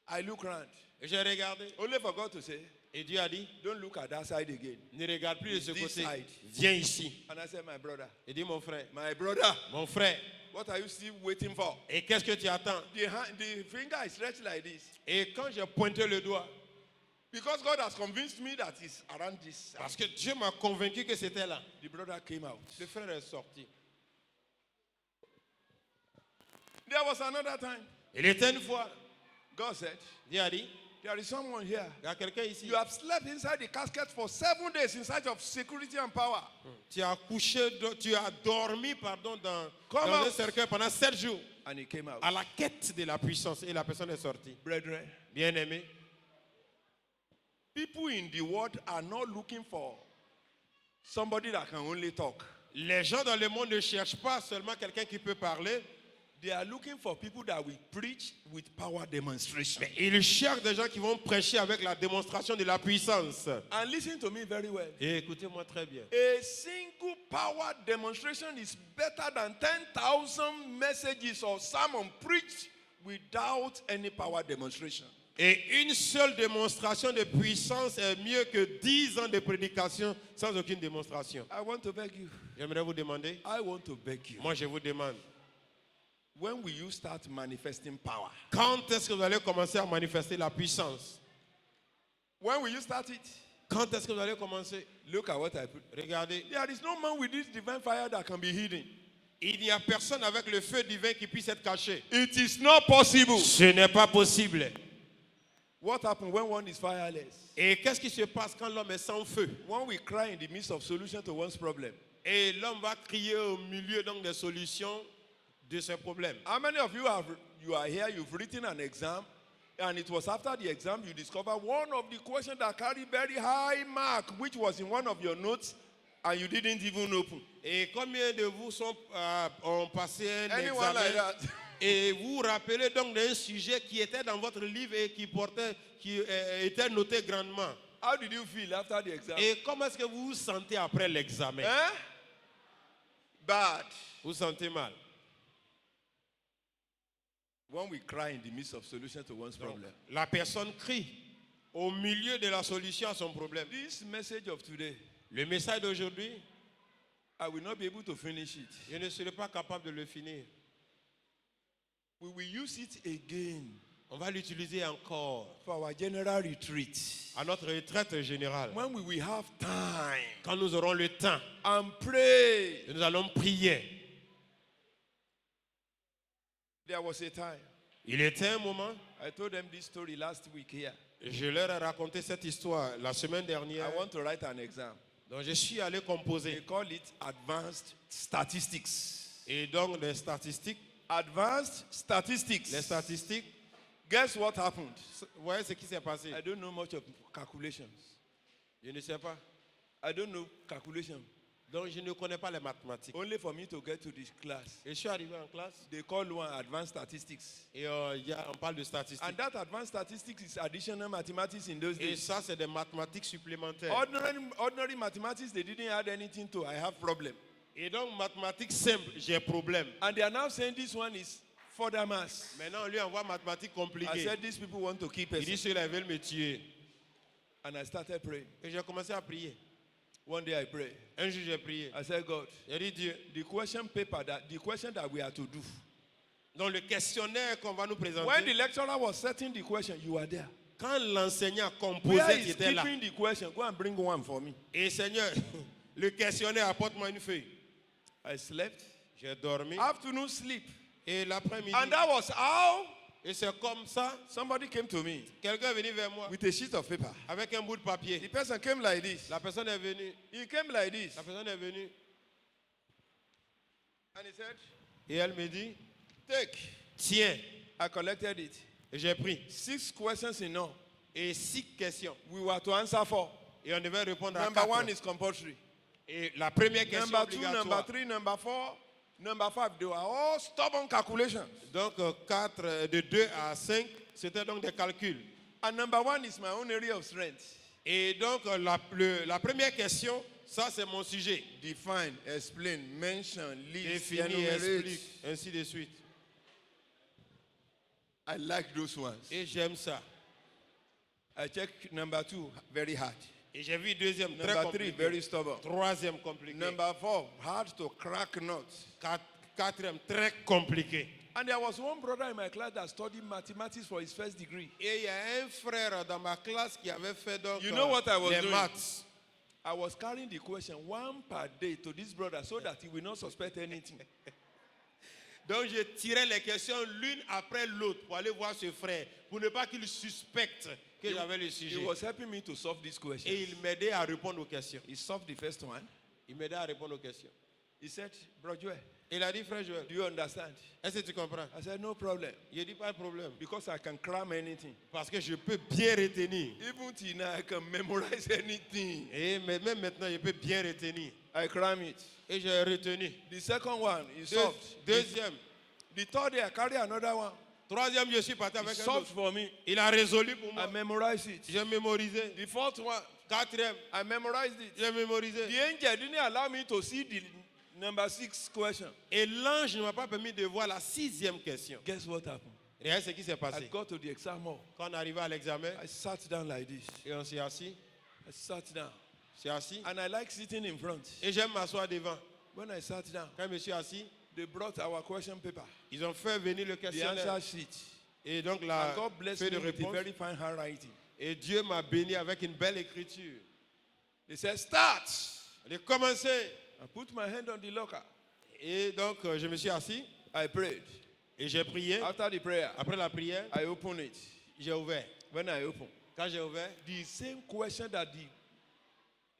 I look around. Et j'ai regardé. Only for God to say, Et Dieu a dit, don't look at that side again. ne regarde plus de ce This côté. side. Viens ici. And I said, my brother, Il dit, mon frère, my brother, what are you still waiting for? Et qu'est-ce que tu attends? The finger is stretched like this. Et quand j'ai pointé le doigt, Because God has convinced me that it's around this side. parce que Dieu m'a convaincu que c'était là, The brother came out. le frère est sorti. There was another time. Il était une fois, God said, Dieu a dit, there is someone here. il y a quelqu'un ici. You have slept inside the casket for 7 days in search of security and power. Tu as couché, tu as dormi, pardon, dans Come un out. cercueil pendant 7 jours And he came out. à la quête de la puissance et la personne est sortie. Brethren, Bien-aimé, people in the world are not looking for somebody that can only talk. les gens dans le monde ne cherchent pas seulement quelqu'un qui peut parler, They are looking for people that will preach with power demonstration. mais ils cherchent des gens qui vont prêcher avec la démonstration de la puissance. And listen to me very well. Et écoutez-moi très bien. A single power demonstration is better than 10,000 messages or sermon preached without any power demonstration. Et une seule démonstration de puissance est mieux que 10 ans de prédication sans aucune démonstration. I want to beg you. J'aimerais vous demander, I want to beg you. moi je vous demande, When will you start manifesting power? quand est-ce que vous allez commencer à manifester la puissance? When will you start it? Quand est-ce que vous allez commencer? Look at what I put. Regardez, There is no man with this divine fire that can be hidden. il n'y a personne avec le feu divin qui puisse être caché. It is not possible. Ce n'est pas possible. What happens when one is fireless? Et qu'est-ce qui se passe quand l'homme est sans feu? One will cry in the midst of solution to one's problem. Et l'homme va crier au milieu donc des solutions de ses problèmes. How many of you are here, you've written an exam, and it was after the exam you discover one of the questions that carry very high mark, which was in one of your notes, and you didn't even open? Et combien de vous ont passé un Anyone like examen that? et vous vous rappelez donc d'un sujet qui était dans votre livre et qui était noté grandement? How did you feel after the exam? Et comment est-ce que vous vous sentez après l'examen? Eh? Bad. Vous vous sentez mal? When we cry in the midst of solution to one's Donc, problem. la personne crie au milieu de la solution à son problème. This message of today, Le message d'aujourd'hui, I will not be able to finish it. je ne serai pas capable de le finir. We will use it again On va l'utiliser encore for our general retreat. à notre retraite générale. When we will have time Quand nous aurons le temps, and pray. nous allons prier. There was a time. Il était un moment, I told them this story last week here. je leur ai raconté cette histoire la semaine dernière. I want to write an exam. Donc je suis allé They composer. call it advanced statistics. Et donc les statistiques, Advanced statistics. les statistiques, Guess what happened? vous voyez ce qui s'est passé? I don't know much of calculations. Je ne sais pas. I don't know calculation. Donc je ne connais pas les mathématiques. Only for me to get to this class. Et je suis arrivé en classe They call one advanced statistics. et on parle de statistiques. And that advanced statistics is additional mathematics in those Et days. ça, c'est des mathématiques supplémentaires. Ordinary mathematics, they didn't add anything to. I have problem. Et donc, mathématiques simples, j'ai problème. And they are now saying this one is further mass. Maintenant, on lui envoie mathématiques I compliquées. said these people want to keep Il us. dit, ceux-là ils veulent me tuer. And I started praying. Et j'ai commencé à prier. One day I prayed. Un jour, j'ai prié. I said, God, J'ai dit, Dieu, the question that we are to do. dans le questionnaire qu'on va nous When the présenter, lecturer was setting the question, you were there. quand l'enseignant Where composait, il is était là. keeping the question? Go and bring one for me. Et Seigneur, le questionnaire, apporte-moi une feuille. I slept. J'ai dormi. Afternoon sleep. Et l'après-midi, And that was how et c'est comme ça, somebody came to me quelqu'un est venu vers moi with a sheet of paper. avec un bout de The papier. person came like this. La personne est venue. He came like this. La personne est venue. And he said, Et elle me dit, take. tiens. I collected it. Et j'ai pris. 6 questions in all. Et 6 questions. We were to answer 4. Et on devait répondre à Number 1 4. is compulsory. Et la première question Number 2, obligatoire. number 3, number 4, number 5. They were all stubborn calculations. Donc 4, de 2 à 5, c'était donc des calculs. And number 1 is my own area of strength. Et donc la première question, ça c'est mon sujet. Define, explain, mention, list, Définir, enumerate. explique, ainsi de suite. I like those ones. Et j'aime ça. I check number 2 very hard. Et j'ai vu deuxième, très Number 3 compliqué. very stubborn. Troisième, compliqué. Number 4 hard to crack nuts. Quatrième, très compliqué. And there was one brother in my class that studied mathematics for his first degree. Et il y a un frère dans ma classe qui avait fait donc You know what I was les doing? maths. I was carrying the question one per day to this brother so that he will not suspect anything. Donc je tirais les questions l'une après l'autre pour aller voir ce frère, pour ne pas qu'il suspecte que j'avais le He sujet. was helping me to solve this question. Et il m'aidait à répondre aux questions. He solved the first one. Il m'aidait à répondre aux questions. He said, Bro Joel, Il a dit, frère Joël, do you understand? est-ce que tu comprends? I said, no problem. Il a dit, pas de problème. Because I can cram anything. Parce que je peux bien retenir. Even till now, I can memorize anything. Et même maintenant, je peux bien retenir. I cram it. Et j'ai retenu. The second one, he solved. Deuxième. The third day, I carry another one. Troisième, je suis parti He avec un solved autre. for me. Il a résolu pour I moi. memorized it. J'ai mémorisé. The fourth one, Quatrième, I memorized it. j'ai mémorisé. The angel didn't allow me to see the number 6 question. Et l'ange ne m'a pas permis de voir la sixième question. Guess what happened? Et ce qui s'est I passé. got to the exam hall. Quand on arrivait à l'examen, I sat down like this. et on s'est assis, I sat down. c'est assis. And I like sitting in front. Et j'aime m'asseoir devant. When I sat down, Quand je me suis assis, they brought our question paper, ils ont fait venir le the questionnaire. answer sheet. Et donc And la God bless feuille me de with a réponse. very fine handwriting. Et Dieu m'a béni avec une belle écriture. They said, start. J'ai commencé. I put my hand on the locker. Et donc je me suis assis I prayed. et j'ai prié. After the prayer, Après la prière, I opened it. j'ai ouvert. When I opened, Quand j'ai ouvert, the same question that the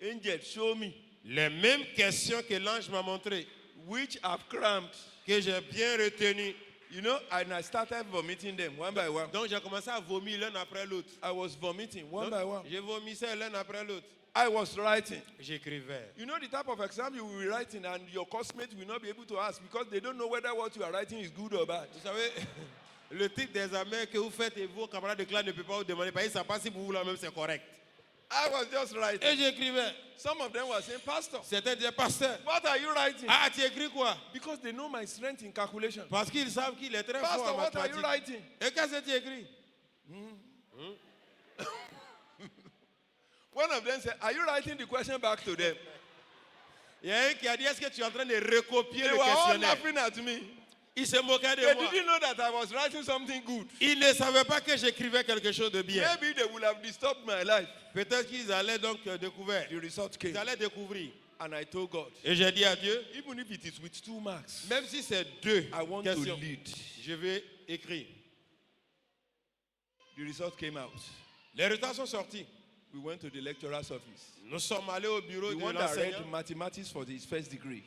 angel showed me, les mêmes questions que l'ange m'a montrées, which I've crammed, que j'ai bien retenues. you know, and I started vomiting them one by one. Donc j'ai commencé à vomir l'un après l'autre. I was vomiting one Donc, by one. je vomissais l'un après l'autre. I was writing. J'écrivais. You know the type of exam you will be writing and your classmates will not be able to ask because they don't know whether what you are writing is good or bad. Vous savez, le type d'examen que vous faites et vos camarades de classe ne peuvent pas vous demander parce qu'ils ne savent pas si pour vous là même c'est correct. I was just writing. Et j'écrivais. Some of them were saying, Pastor, Certains disaient, pasteur, what are you writing? ah, tu écris quoi? Because they know my strength in calculation. Parce qu'ils savent qu'il est très fort Pastor, en what are you mathématiques. writing? Et qu'est-ce que tu écris? One of them said, are you writing the question back to them? Il y a un qui a dit, est-ce que tu es en train de recopier They le were all questionnaire? laughing at me. Il se moquait They de moi. didn't know that I was writing something good. Ils ne savaient pas que j'écrivais quelque chose de bien. Maybe they would have disturbed my life. Peut-être qu'ils allaient donc découvrir. The result came. Ils allaient découvrir. And I told God, Et j'ai dit à Dieu, even if it is with 2 marks, même si c'est 2 I want to questions, lead. je vais écrire. The result came out. Les résultats sont sortis. We went to the lecturer's office. Nous sommes allés au bureau The de one that read l'enseignant. mathematics for his first degree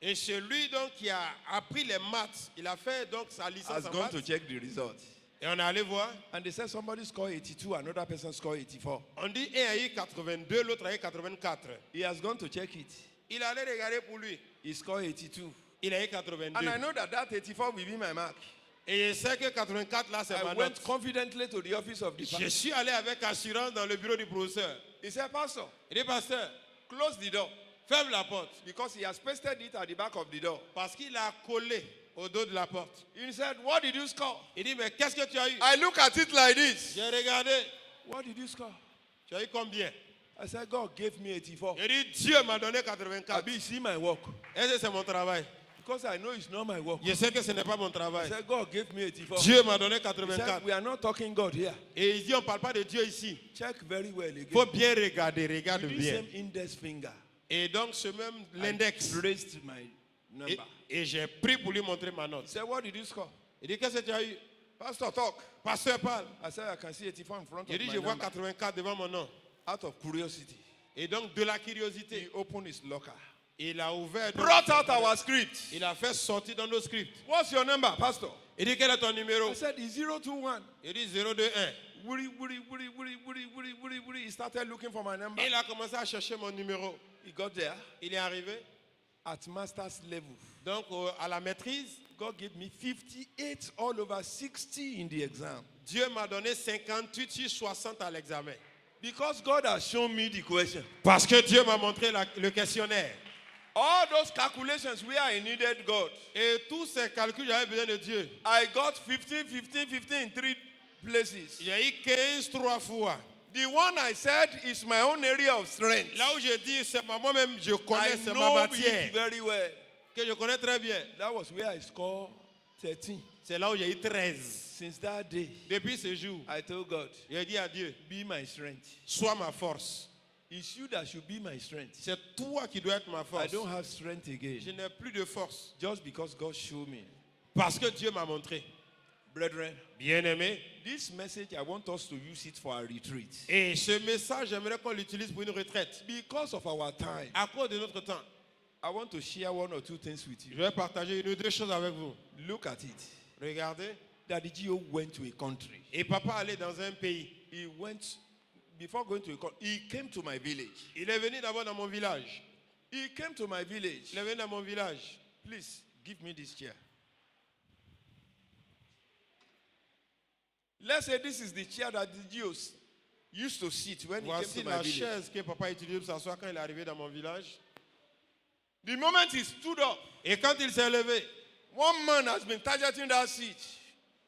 Et celui donc qui a appris les maths, il a fait donc sa licence has en gone to maths. check the result. Et on est allé voir. And they said somebody scored 82, another person scored 84. On dit un a eu 82, l'autre a eu 84. He has gone to check it. Il allait regarder pour lui. He scored 82. Il a eu 82. And I know that 84 will be my mark. Et je sais que 84 là, c'est I ma went note. confidently to the office of the Je pastor. suis allé avec assurance dans le bureau du professeur. He said, Pastor, Il dit, pasteur, close the door. ferme la porte. Because he has pasted it at the back of the door. Parce qu'il a collé au dos de la porte. He said, what did you score? Il dit, mais qu'est-ce que tu as eu? I look at it like this. J'ai regardé. What did you score? Tu as eu combien? I said, God gave me 84. Il dit, Dieu m'a donné 84. Abi, you see my work. Est-ce que c'est mon travail? Because I know it's not my work. Je sais que ce n'est pas mon I travail. said, God gave me 84. Dieu m'a donné He said, 84. we are not talking God here. Et il dit, on ne parle pas de Dieu ici. Check very well Il again. faut bien regarder, regarde With this bien. same index finger, Et donc, ce même I l'index. raised my number. Et j'ai pris pour lui montrer ma He note. said, what did you score? Il dit, qu'est-ce que tu as eu? Pastor, talk. Pasteur parle. I said, I can see 84 in front Il of dit, my je vois number. 84 devant mon nom. Out of curiosity, Et donc, de la he curiosité, opened his locker. il a ouvert. donc- Brought out our script. Il a fait sortir dans nos scripts. What's your number, Pastor? Il dit, quel est ton numéro? I said, it's 021. Il dit 021. Woody. He started looking for my number. Et il a commencé à chercher mon numéro. He got there Il est arrivé. at master's level. Donc, à la maîtrise, God gave me 58 all over 60 in the exam. Dieu m'a donné 58 sur 60 à l'examen. Because God has shown me the question. Parce que Dieu m'a montré le questionnaire. All those calculations where I needed God. Et tous ces calculs, j'avais besoin de Dieu. I got 15 in 3 places. Il y a eu 15 3 fois. The one I said is my own area of strength. Là où je dis, c'est moi-même, je I connais, c'est ma know matière, it very well. que je connais très bien. That was where I scored 13. C'est là où j'ai eu 13. Since that day, Depuis ce jour, I told God, j'ai dit à Dieu, be my strength. sois ma force. It's you that should be my strength. C'est toi qui dois être ma I force. don't have strength Je again. n'ai plus de force. Just because God showed me. Parce que Dieu m'a montré. Brethren, Bien-aimé. this message, I want us to use it for our retreat. Et ce message, j'aimerais qu'on l'utilise pour une retraite. Because of our time, À cause de notre temps, I want to share 1 or 2 things with je you. vais partager une ou deux choses avec vous. Look at it. Regardez. Daddy Gio went to a country. Et papa allait dans un pays. He went, before going to a country, he came to my village. Il est venu d'abord dans mon village. He came to my village. Il est venu dans mon village. Please, give me this chair. Let's say this is the chair that the Jews used to sit when he Voici came to my la village. chaise que papa a utilisée pour s'asseoir quand il est arrivé dans mon village. The moment he stood up, Et quand il s'est levé, one man has been targeting that seat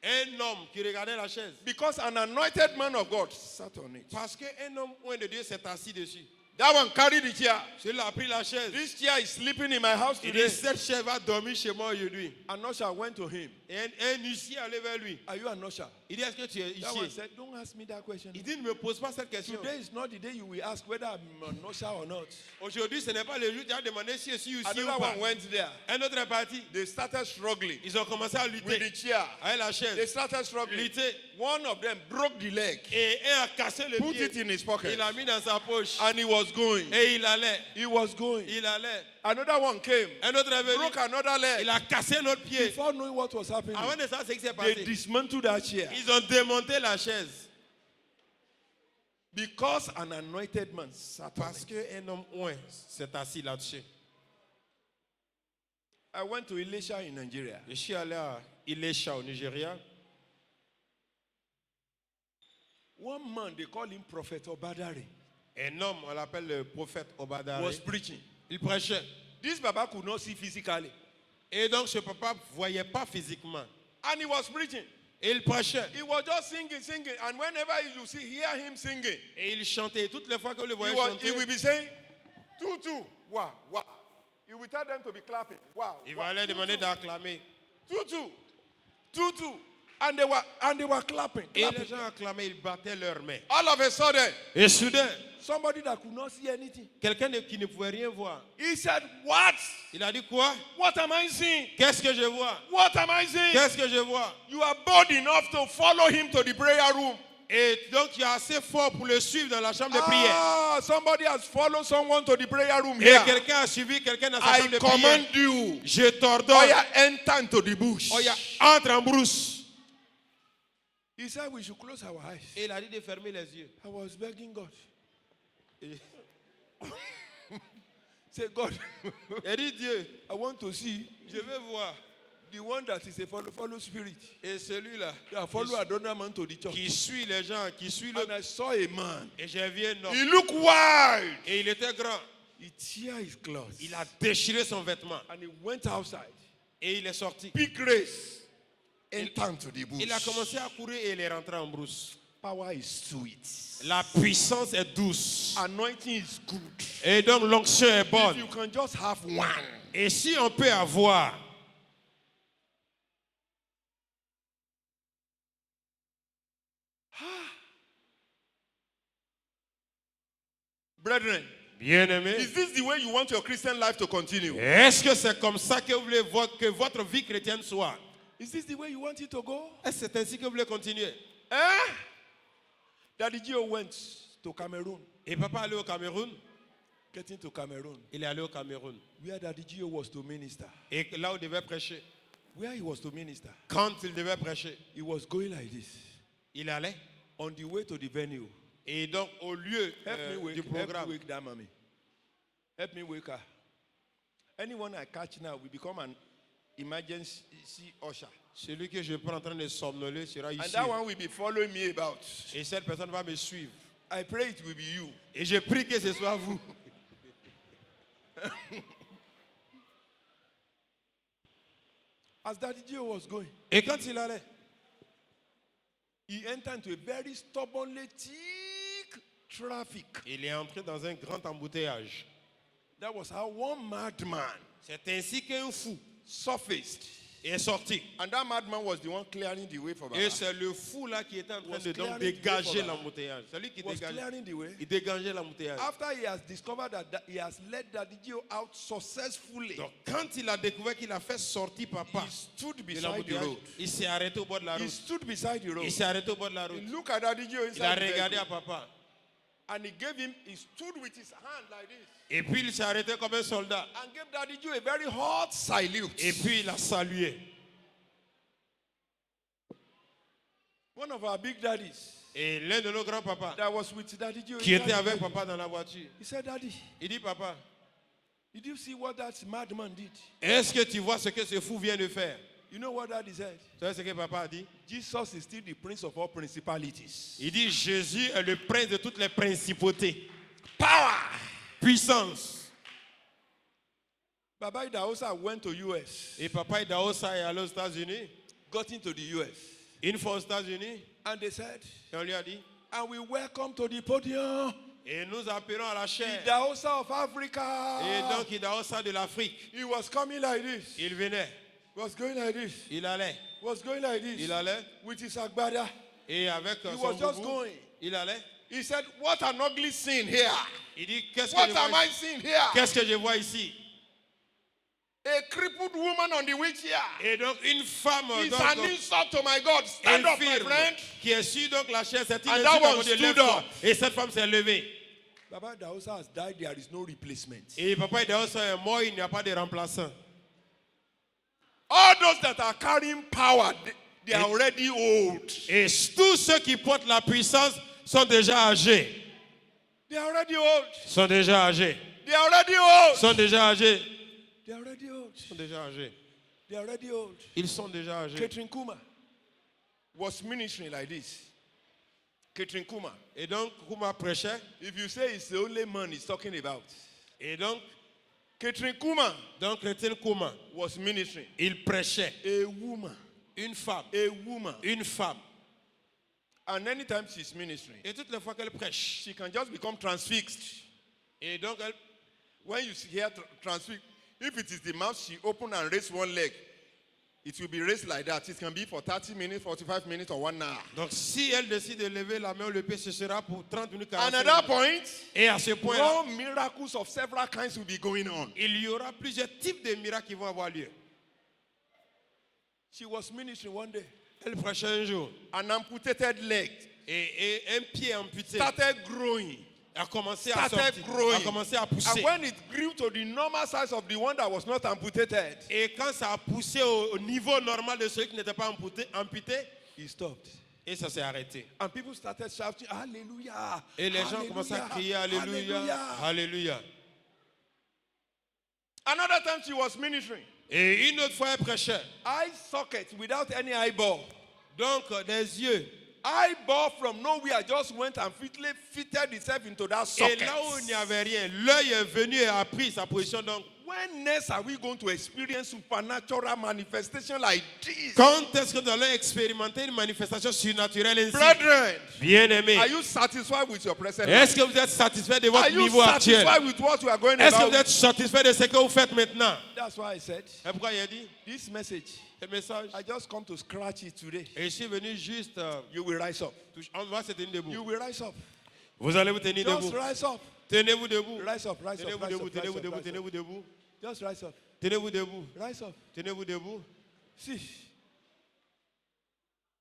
un homme qui regardait la chaise. because an anointed man of God sat on it. Parce qu'un homme oint de Dieu s'est assis dessus. That one carried the chair. Celui-là a pris la chaise. This chair is sleeping in my house Il today. dit, cette chaise va dormir chez moi aujourd'hui. An usher went to him. Et un huissier allait vers lui. Are you an usher? Il dit, est-ce que tu es That one huissier? said, don't ask me that question. Il dit, ne me pose pas cette question. Today is not the day you will ask whether I'm an usher or not. Aujourd'hui, ce n'est pas le jour où tu as demandé si je suis huissier ou Another pas. one went there. Un autre est parti. They started struggling Ils ont commencé à with lutter the chair. avec la They chaise. started struggling. Lutter. One of them broke the leg, Et un a cassé le put pied. it in his pocket, Il l'a mis dans sa poche. and he was going. Et il allait. He was going. Il allait. Another one came, Un autre est venu. broke another leg. Il a cassé un autre pied. Before knowing what was happening, Avant de savoir ce qui s'est they passé, dismantled that chair. ils ont démonté la chaise. Because an anointed man sat on Parce it. qu'un homme oint s'est assis là-dessus. I went to Elisha in Nigeria. Je suis allé à Ilesha au Nigeria. One man, they call him Prophet Obadare, Un homme, on l'appelle le prophète Obadare. was preaching. Il prêchait. This Baba could not see physically. Et donc ce papa ne voyait pas physiquement. And he was preaching. Et il prêchait. He was just singing. And whenever you hear him singing, Et il chantait. Toutes les fois que vous le he voyez will chanter, be saying, tutu, wow, wow. He will tell them to be clapping. Wow. il wow, va leur demander d'acclamer. tutu. And they were clapping. Et les clapping. gens acclamaient, ils battaient leurs mains. All of a sudden, Et soudain, somebody that could not see anything. quelqu'un qui ne pouvait rien voir. He said, what? Il a dit quoi? What am I seeing? Qu'est-ce que je vois? What am I seeing? Qu'est-ce que je vois? You are bold enough to follow him to the prayer room. Et donc tu es assez fort pour le suivre dans la chambre de prière. Ah, somebody has followed someone to the prayer room Et here. quelqu'un a suivi quelqu'un dans sa I chambre de prière. command you. Je t'ordonne. Oya, enter into the bush. Oya, entre en brousse. He said we should close our eyes. Et il a dit de fermer les yeux. I was begging God. Say, God, Il a dit Dieu, I want to see je veux voir. the one that is a follow spirit. Et celui-là Yeah, follow another man to the church. qui suit les gens, qui suit And l'autre. I saw a man. Et j'ai vu un homme. He looked wide. Et il était grand. He tear his clothes. Il a déchiré son vêtement. And he went outside. Et il est sorti. Big grace. Enter into the bush. Il a commencé à courir et il est rentré en brousse. Power is sweet. La puissance est douce. Anointing is good. Et donc l'onction est If bonne. you can just have one. Et si on peut avoir Brethren, bien-aimé, is this the way you want your Christian life to continue? est-ce que c'est comme ça que vous voulez que votre vie chrétienne soit? Is this the way you want it to go? Est-ce que c'est ainsi que vous voulez continuer? Eh? Daddy Gio went to Cameroon. Et papa allé au Cameroun. Getting to Cameroon, Il est allé au Cameroun. where Daddy Gio was to minister. Et là où il devait prêcher. Where he was to minister, Quand il devait prêcher, he was going like this. il allait. On the way to the venue. Et donc au lieu du Help programme, me wake that mommy. Help me wake her. Anyone I catch now will become an emergency usher. celui que je prends en train de somnoler sera And ici. that one will be following me about. Et cette personne va me suivre. I pray it will be you. Et je prie que ce soit vous. As Daddy Gio was going, Et quand il allait, he entered into a very stubbornly thick traffic. il est entré dans un grand embouteillage. That was how one madman C'est ainsi qu'un fou surfaced. est sorti. And that madman was the one clearing the way for Baba. Et c'est le fou là qui était en train Was de donc clearing the way dégager for Baba. l'embouteillage. C'est lui qui Was dégageait. clearing the way. Il dégageait l'embouteillage. After he has discovered that he has led Daddy Gio out successfully, Donc quand il a découvert qu'il a fait sortir papa he stood de beside the l'embouteillage, road. il s'est arrêté au bord de la He route. stood beside the road. Il s'est arrêté au bord de la route. He looked at Daddy Gio Il a inside the regardé vehicle, à papa. and he gave him, he stood with his hand like this Et puis il s'est arrêté comme un soldat. and gave Daddy Gio a very hot salute. Et puis il a salué. One of our big daddies Et l'un de nos grands-papas that was with Daddy Gio qui inside était the avec vehicle, papa dans la voiture, he said, Daddy, il dit papa, did you see what that madman did? est-ce que tu vois ce que ce fou vient de faire? You know what Daddy said? Tu sais ce que papa a dit? Jesus is still the prince of all principalities. Il dit Jésus est le prince de toutes les principautés. Power! Puissance. Baba Idahosa went to US, Et papa Idahosa est allé aux États-Unis. got into the US, Une fois aux États-Unis, and they said, et on lui a dit, and we welcome to the podium et nous appelons à la chair. Idahosa of Africa. Et donc Idahosa de l'Afrique, He was coming like this. il venait, Was going like this. il allait, Was going like this. il allait, With his agbada. et avec He son was just boubou, going. il allait. He said, what an ugly scene here. Il dit, qu'est-ce que What je am vois I ici? seeing here? Qu'est-ce que je vois ici? A crippled woman on the wheelchair. Et donc une femme, It's donc, an insult to my God. Stand up, my infirme, friend. qui est sur donc la chaise, c'est une And insulte that à one mon Dieu, stood lève-toi. up. Et cette femme s'est levée. Baba Idahosa has died. There is no replacement. Et papa Idahosa est mort, il n'y a pas de remplaçant. All those that are carrying power, they are already old. Et tous ceux qui portent la puissance sont déjà âgés. They are already old. Sont déjà âgés. They are already old. Sont déjà âgés. They are already old. Sont déjà âgés. They are already old. Ils sont déjà âgés. Catherine Kuma was ministering like this. Catherine Kuma. Et donc, Kuma prêchait. If you say it's the only man he's talking about. Et donc, Catherine Kuma Chrétien Kuma, was ministering. il prêchait. A woman. Une femme. A woman. Une femme. And anytime she's ministering, Et toutes les fois qu'elle prêche. she can just become transfixed. Et donc, elle, When you hear transfixed, if it is the mouth, she open and raise one leg. It will be raised like that. It can be for 30 minutes, 45 minutes, or 1 hour. donc, si elle décide de lever la main ou le pied, ce sera pour 30 minutes, And 45 at that minutes. point, Et à ce point-là, more miracles of several kinds will be going on. il y aura plusieurs types de miracles qui vont avoir lieu. She was ministering one day. Elle prêchait un jour. An amputated leg Et un pied amputé started growing. a commencé à Started sortir, growing. a commencé à And pousser. when it grew to the normal size of the one that was not amputated, Et quand ça a poussé au niveau normal de ceux qui n'étaient pas amputés, he stopped. et ça s'est arrêté. And people started shouting, Hallelujah! Et les gens commençaient à crier Alléluia, Hallelujah. Alléluia. Another time she was ministering. Et une autre fois, elle prêchait. Eye socket without any eyeball. Donc, des yeux. Eyeball from nowhere just went and fitted itself into that Et socket. là où il n'y avait rien, l'œil est venu et a pris sa position. Donc, When next are we going to experience supernatural manifestation like this? quand est-ce que nous allons expérimenter une manifestation surnaturelle ainsi? Brethren, Bien-aimés, are you satisfied with your present est-ce life? que vous êtes satisfait de Are votre you niveau actuel? satisfied with what you are going Est-ce que vous about? êtes satisfait de ce que vous faites maintenant? That's why I said, Et pourquoi il a dit this message, ce message? I just come to scratch it today. Et je suis venu juste. You will rise up. On va se tenir debout. You will rise up. Vous allez vous tenir Just debout. rise up. Tenez-vous debout. Rise up, rise up, Tenez-vous rise debout, up, tenez-vous rise debout, up, tenez-vous debout. Just rise up. Tenez-vous debout. Rise up. Tenez-vous debout. See.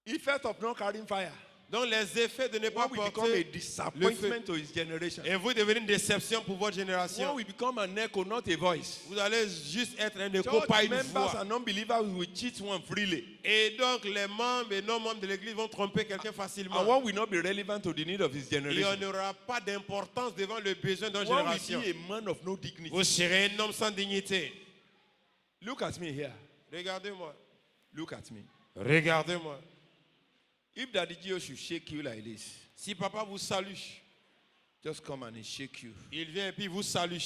Effect of not carrying fire. Donc les effets de ne pas When we become a porter disappointment to his generation. et vous devenez une déception pour votre génération. When we become an echo, not a voice. Vous allez juste être un écho, Church pas une members voix. and non-believers will cheat one freely. Et donc les membres et non-membres de l'église vont tromper quelqu'un And facilement. one will not be relevant to the need of his Et on generation. n'aura pas d'importance devant le besoin d'une One will génération. be a man of no dignity. Vous serez un homme sans dignité. Look at me here. Regardez-moi. Look at me. Regardez-moi. If Daddy Gio should shake you like this, Si papa vous salue, just come and he shake you. il vient et puis vous salue.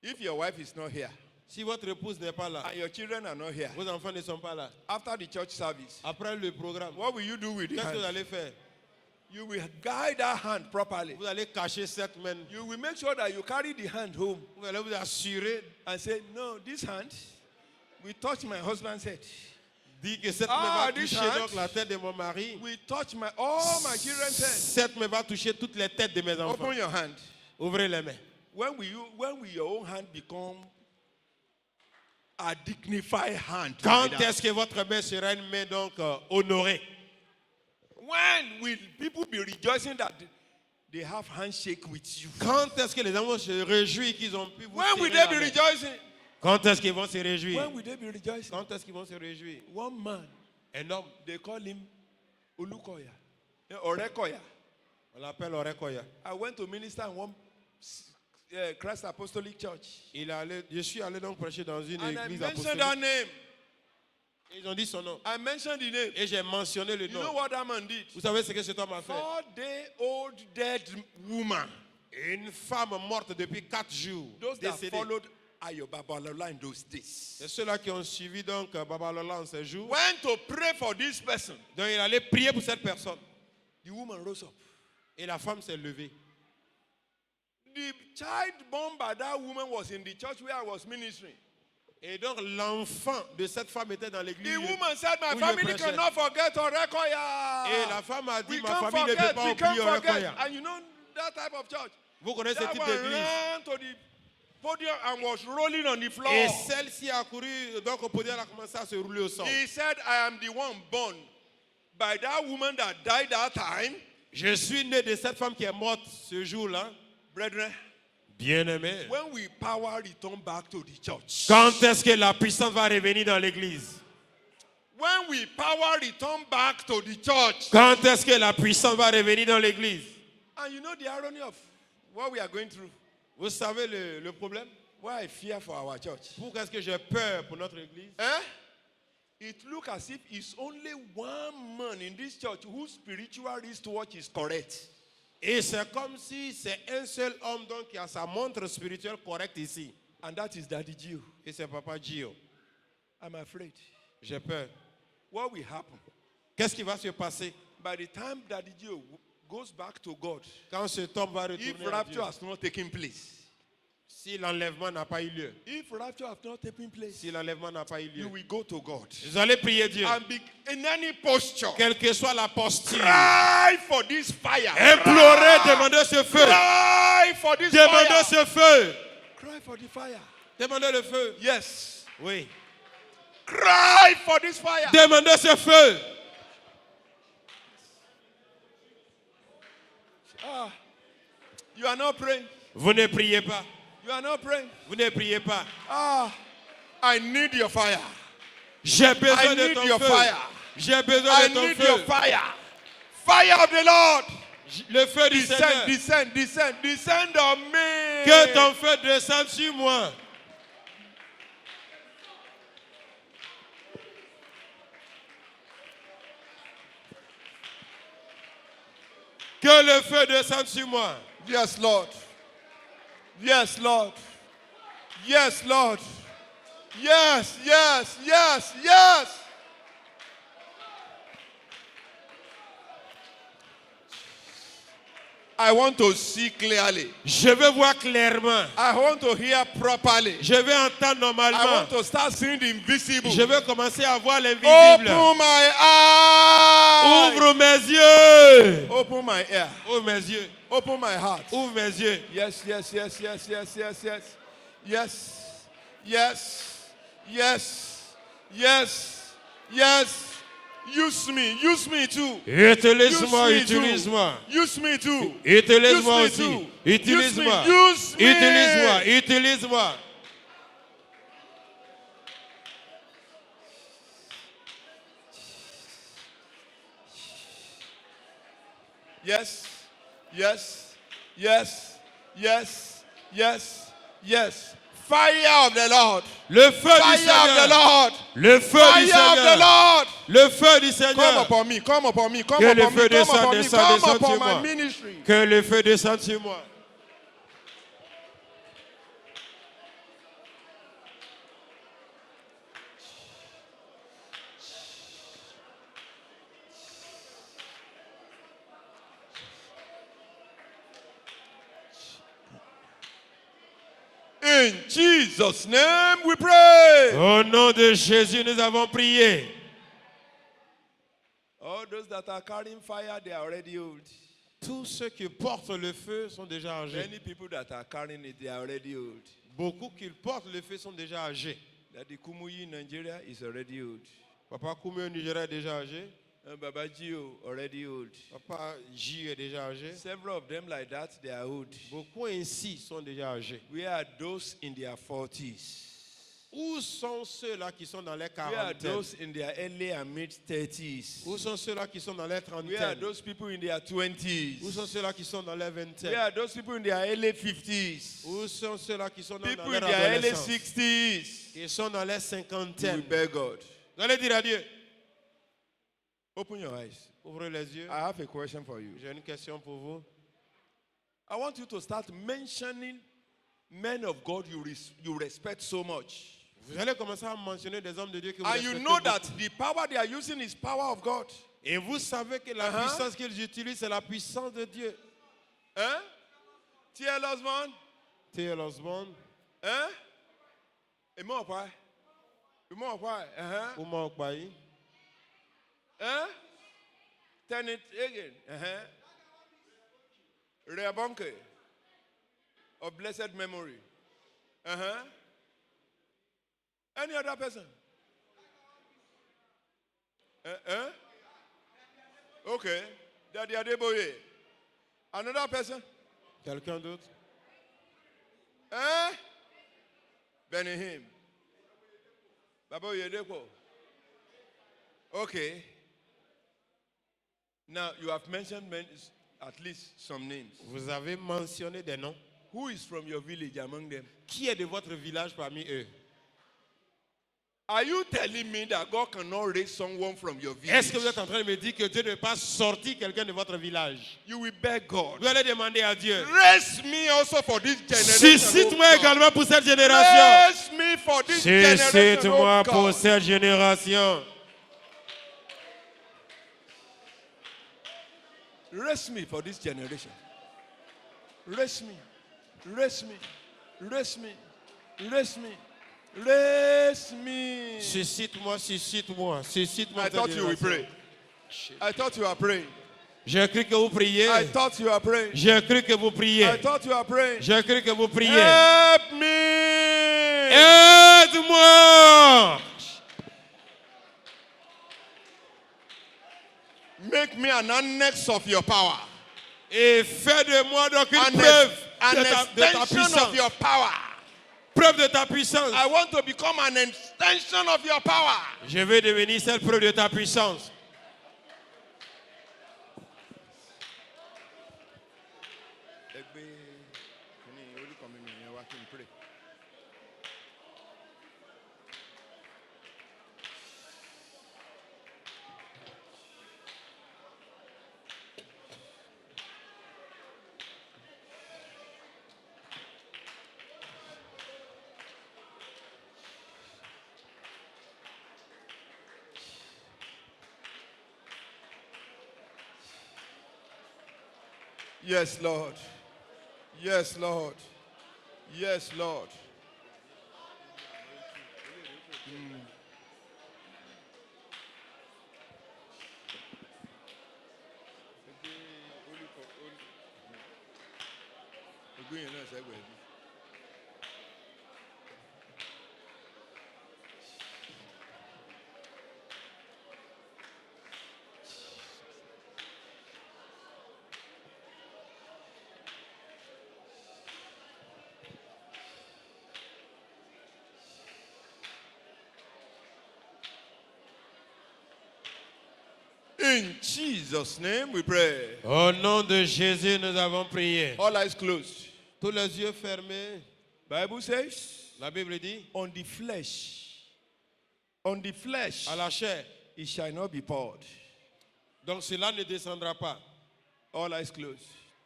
If your wife is not here Si votre épouse n'est pas là, and your children are not here, vos enfants ne sont pas là, after the church service, après le programme, what will you do with the qu'est-ce que vous hand? allez faire? You will guide that hand properly. Vous allez cacher cette main. You will make sure that you carry the hand home Vous allez vous assurer, and say, no, this hand will touch my husband's head. dit que cette Ah, main va this toucher hand donc la tête de mon mari. Will touch all my children's head. Cette main va toucher toutes les têtes de mes enfants. Open your hand. Ouvrez les mains. When will your own hand become a dignified hand? Quand like that? est-ce que votre main sera une main donc honorée? When will people be rejoicing that they have handshake with you? Quand est-ce que les enfants se réjouissent qu'ils ont pu vous When will serrer they la be main? rejoicing? Quand est-ce qu'ils vont se réjouir? When will they be rejoicing? Quand est-ce qu'ils vont se réjouir? One man, Un homme, they call him Olukoya, Orekoya. on l'appelle Orekoya. I went to minister in one Christ Apostolic Church. Je suis allé donc prêcher dans une And I église mentioned apostolique. that name. Ils ont dit son nom. I mentioned the name. Et j'ai mentionné le You know nom. what that man did? Vous savez ce que cet homme a fait? 4-day-old dead woman. Une femme morte depuis 4 jours. Those that Décédée. followed Ayo Babalola in those days. C'est ceux-là qui ont suivi donc Babalola en ces jours. Went to pray for this person. Donc il allait prier pour cette personne. The woman rose up. Et la femme s'est levée. The child born by that woman was in the church where I was ministering. Et donc l'enfant de cette femme était dans l'église. The woman said, my où je family prêchais. cannot forget Orekoya. Et la femme a dit, We ma can't famille ne peut forget, pas we oublier can't forget. Orekoya. And you know that type of church. Vous connaissez ce That type one d'église. ran to the podium and was rolling on the floor. Et celle-ci a couru, donc au podium, elle a commencé à se rouler au sol. He said, I am the one born by that woman that died that time. Je suis né de cette femme qui est morte ce jour-là. Brethren, Bien-aimé. when will power return back to the church? Quand est-ce que la puissance va revenir dans l'église? When will power return back to the church? Quand est-ce que la puissance va revenir dans l'église? And you know the irony of what we are going through? Vous savez le problème? Why I fear for our church? Pourquoi est-ce que j'ai peur pour notre église? It looks as if it's only one man in this church whose spiritual wristwatch is correct. Et c'est comme si c'est un seul homme donc qui a sa montre spirituelle correcte ici. And that is Daddy Gio. Et c'est Papa Gio. I'm afraid. J'ai peur. What will happen? Qu'est-ce qui va se passer? By the time Daddy Gio goes back to God, Quand cet homme va if retourner à rapture Dieu, has not taken place, si l'enlèvement n'a pas eu lieu, if rapture has not taken place, si l'enlèvement n'a pas eu lieu, you will go to God vous allez prier Dieu. and be in any posture. Quelle que soit la posture, Cry for this fire. implorez, demandez ce feu. Cry for this Demandez fire. ce feu. Cry for the fire. Demandez le feu. Yes. Oui. Cry for this fire. Demandez ce feu. You are not praying. Vous ne priez pas. You are not praying. Vous ne priez pas. I need your fire. J'ai besoin I de need ton your feu. fire. J'ai besoin I de ton need your feu. fire. Fire of the Lord. Le feu du Seigneur. Descend on me. Que ton feu descende sur moi. Que le feu descende sur moi. Yes, Lord. Yes, Lord. Yes, Lord. Yes, yes, yes, yes. I want to see clearly. Je veux voir clairement. I want to hear properly. Je vais entendre I normalement. want to start seeing the invisible. Je veux commencer à voir l'invisible. Open my eyes. Ouvre mes yeux. Open my ear. Ouvre mes yeux. Open my heart. Ouvre mes yeux. Yes, yes, yes, yes, yes, yes, yes. Yes. Yes. Yes. Yes. Yes. Use me too. Utilise-moi, Use me too. utilise-moi. Use me too. Utilise-moi Use me aussi. too. Utilise-moi. Use me. Utilise-moi. Utilise-moi. Yes. Yes. Yes. Yes. Yes. Yes. Fire of the Lord. Le feu du Fire of the Seigneur. Lord. Le feu du Fire of the Seigneur. Lord. Le feu du Come Seigneur. upon me. Come upon me. Come Que le upon me. feu Come descende, upon me. descende, Come descende upon sur my moi. ministry. Que le feu descende sur moi. In Jesus' name we pray. Au nom de Jésus, nous avons prié. All those that are carrying fire, they are already old. Tous ceux qui portent le feu sont déjà âgés. Many people that are carrying it, they are already old. Beaucoup qui portent le feu sont déjà âgés. Daddy Kumuyi in Nigeria is already old. Papa Koumé au Nigeria est déjà âgé. Baba Gio, already old. Papa J est déjà âgé. Several of them like that, they are old. Beaucoup ainsi sont déjà âgés. We are those in their 40s. Où sont ceux-là qui sont dans les We are quarantaines? those in their early and mid 30s. Où sont ceux-là qui sont dans les We are trentaines? those people in their Où 20s. sont ceux-là qui sont dans les We vingtaines? are those people in their early 50s. Où sont ceux-là qui sont dans People in leur their early adolescence? 60s. Ils sont dans les We cinquantaines. beg God. Vous allez dire à Dieu. Open your eyes. Ouvrez les yeux. I have a question for you. J'ai une question pour vous. I want you to start mentioning men of God you respect so much. Vous allez commencer à mentionner des hommes de Dieu que vous And you respectez know that beaucoup. the power they are using is power of God. Et vous savez que la puissance qu'ils utilisent, c'est la puissance de Dieu. Hein? T.L. Osborne? T.L. Osborne, Hein? Emo Okwai? Emo Okwai? Uh-huh. Ouma Okpayi, Huh? Turn it again. Uh-huh. Reabonke of blessed memory. Uh-huh. Any other person? Uh-huh. Okay. Daddy Adeboye. Another person? quelqu'un d'autre? Eh? Benny Him. Baba Yedeko. Okay. Now you have mentioned at least some names. Vous avez mentionné des noms. Who is from your village among them? Qui est de votre village parmi eux? Are you telling me that God cannot raise someone from your village? Est-ce que vous êtes en train de me dire que Dieu ne peut pas sortir quelqu'un de votre village? You will beg God. Vous allez demander à Dieu. Raise me also for this generation. Suscite-moi oh God. également pour cette génération. Raise me for this generation. Suscite-moi oh pour God. cette génération. Raise me for this generation. Raise me. Raise me. Raise me. Raise me. Raise me. Suscite-moi, suscite-moi, suscite-moi. I thought you would pray. I thought you were praying. J'ai cru que vous priez. I thought you were praying. J'ai cru que vous priez. I thought you were praying. J'ai cru que vous priez. Help me. Aide-moi. Make me an annex of your power. Et fais de moi donc une An preuve de ta extension puissance. of your power. Preuve de ta puissance. I want to become an extension of your power. Je vais devenir cette preuve de ta puissance. Yes, Lord. Yes, Lord. Yes, Lord. In Jesus' name we pray. Au nom de Jésus, nous avons prié. All eyes closed. Tous les yeux fermés. Bible says, La Bible dit, on the flesh, à la chair. it shall not be poured. Donc cela ne descendra pas. All eyes closed.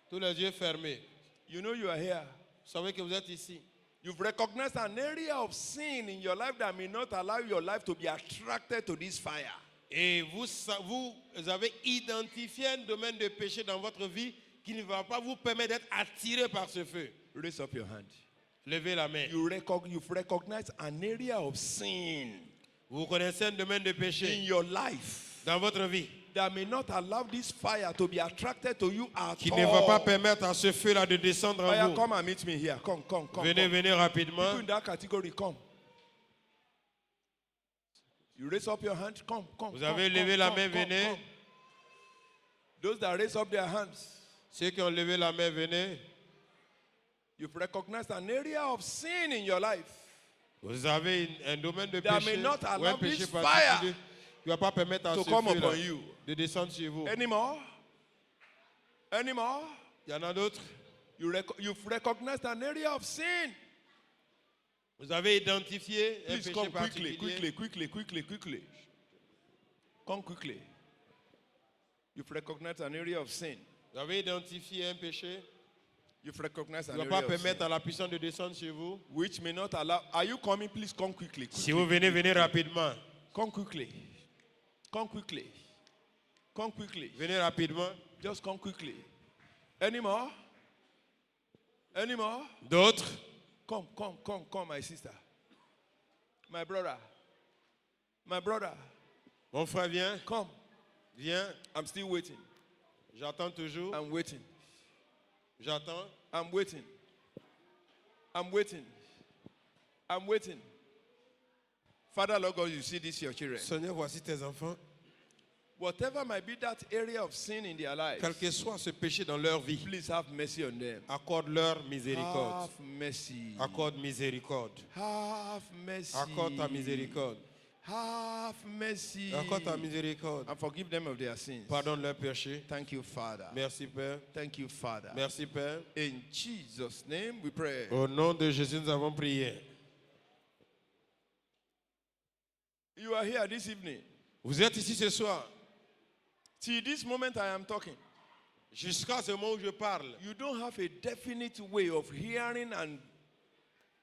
Tous les yeux fermés. You know you are here. Vous savez que vous êtes ici. You've recognized an area of sin in your life that may not allow your life to be attracted to this fire. Et vous avez identifié un domaine de péché dans votre vie qui ne va pas vous permettre d'être attiré par ce feu. Raise up your hand. Levez la main. You've recognized an area of sin Vous connaissez un domaine de in péché your life dans votre vie that may not allow this fire to be attracted to you at qui all. ne va pas permettre à ce feu-là de descendre en Fire, vous. come and meet me here. Come. Venez, venez rapidement. People in that category, come. You raise up your hand, come. Vous avez levé la main, venez. come. Those that raise up their hands, Ceux qui ont levé la main, venez. you've recognized an area of sin in your life Vous avez un domaine de that péché may not ou allow un péché this particulier qui ne va pas permettre à to ce come feu-là upon you. de descendre sur vous. Anymore? Il y en a d'autres. You've recognized an area of sin. Vous avez identifié un Please péché come particulier. quickly. Come quickly. You've recognized an area of sin. Vous avez identifié un péché You've recognized qui an ne va area pas of sin. permettre à la puissance de descendre sur vous. Which may not allow. Are you coming? Please come quickly. Si vous venez, venez rapidement. Come quickly. Venez rapidement. Just come quickly. Any more? D'autres? Come, my sister. My brother. Mon frère, viens. Come. Viens. I'm still waiting. J'attends toujours. I'm waiting. J'attends. I'm waiting. Father, Lord God, you see this your children. Seigneur, voici tes enfants. Whatever might be that area of sin in their lives, Quel que soit ce péché dans leur vie, please have mercy on them. accorde-leur miséricorde. Have mercy. Accorde miséricorde. Have mercy. Accorde ta miséricorde. Have mercy Accorde ta miséricorde. and forgive them of their sins. Pardonne leurs péchés. Thank you, Father. Merci, Père. Thank you, Father. Merci, Père. In Jesus' name we pray. Au nom de Jésus, nous avons prié. You are here this evening. Vous êtes ici ce soir. Till this moment I am talking. Jusqu'à ce moment où je parle, You don't have a definite way of hearing and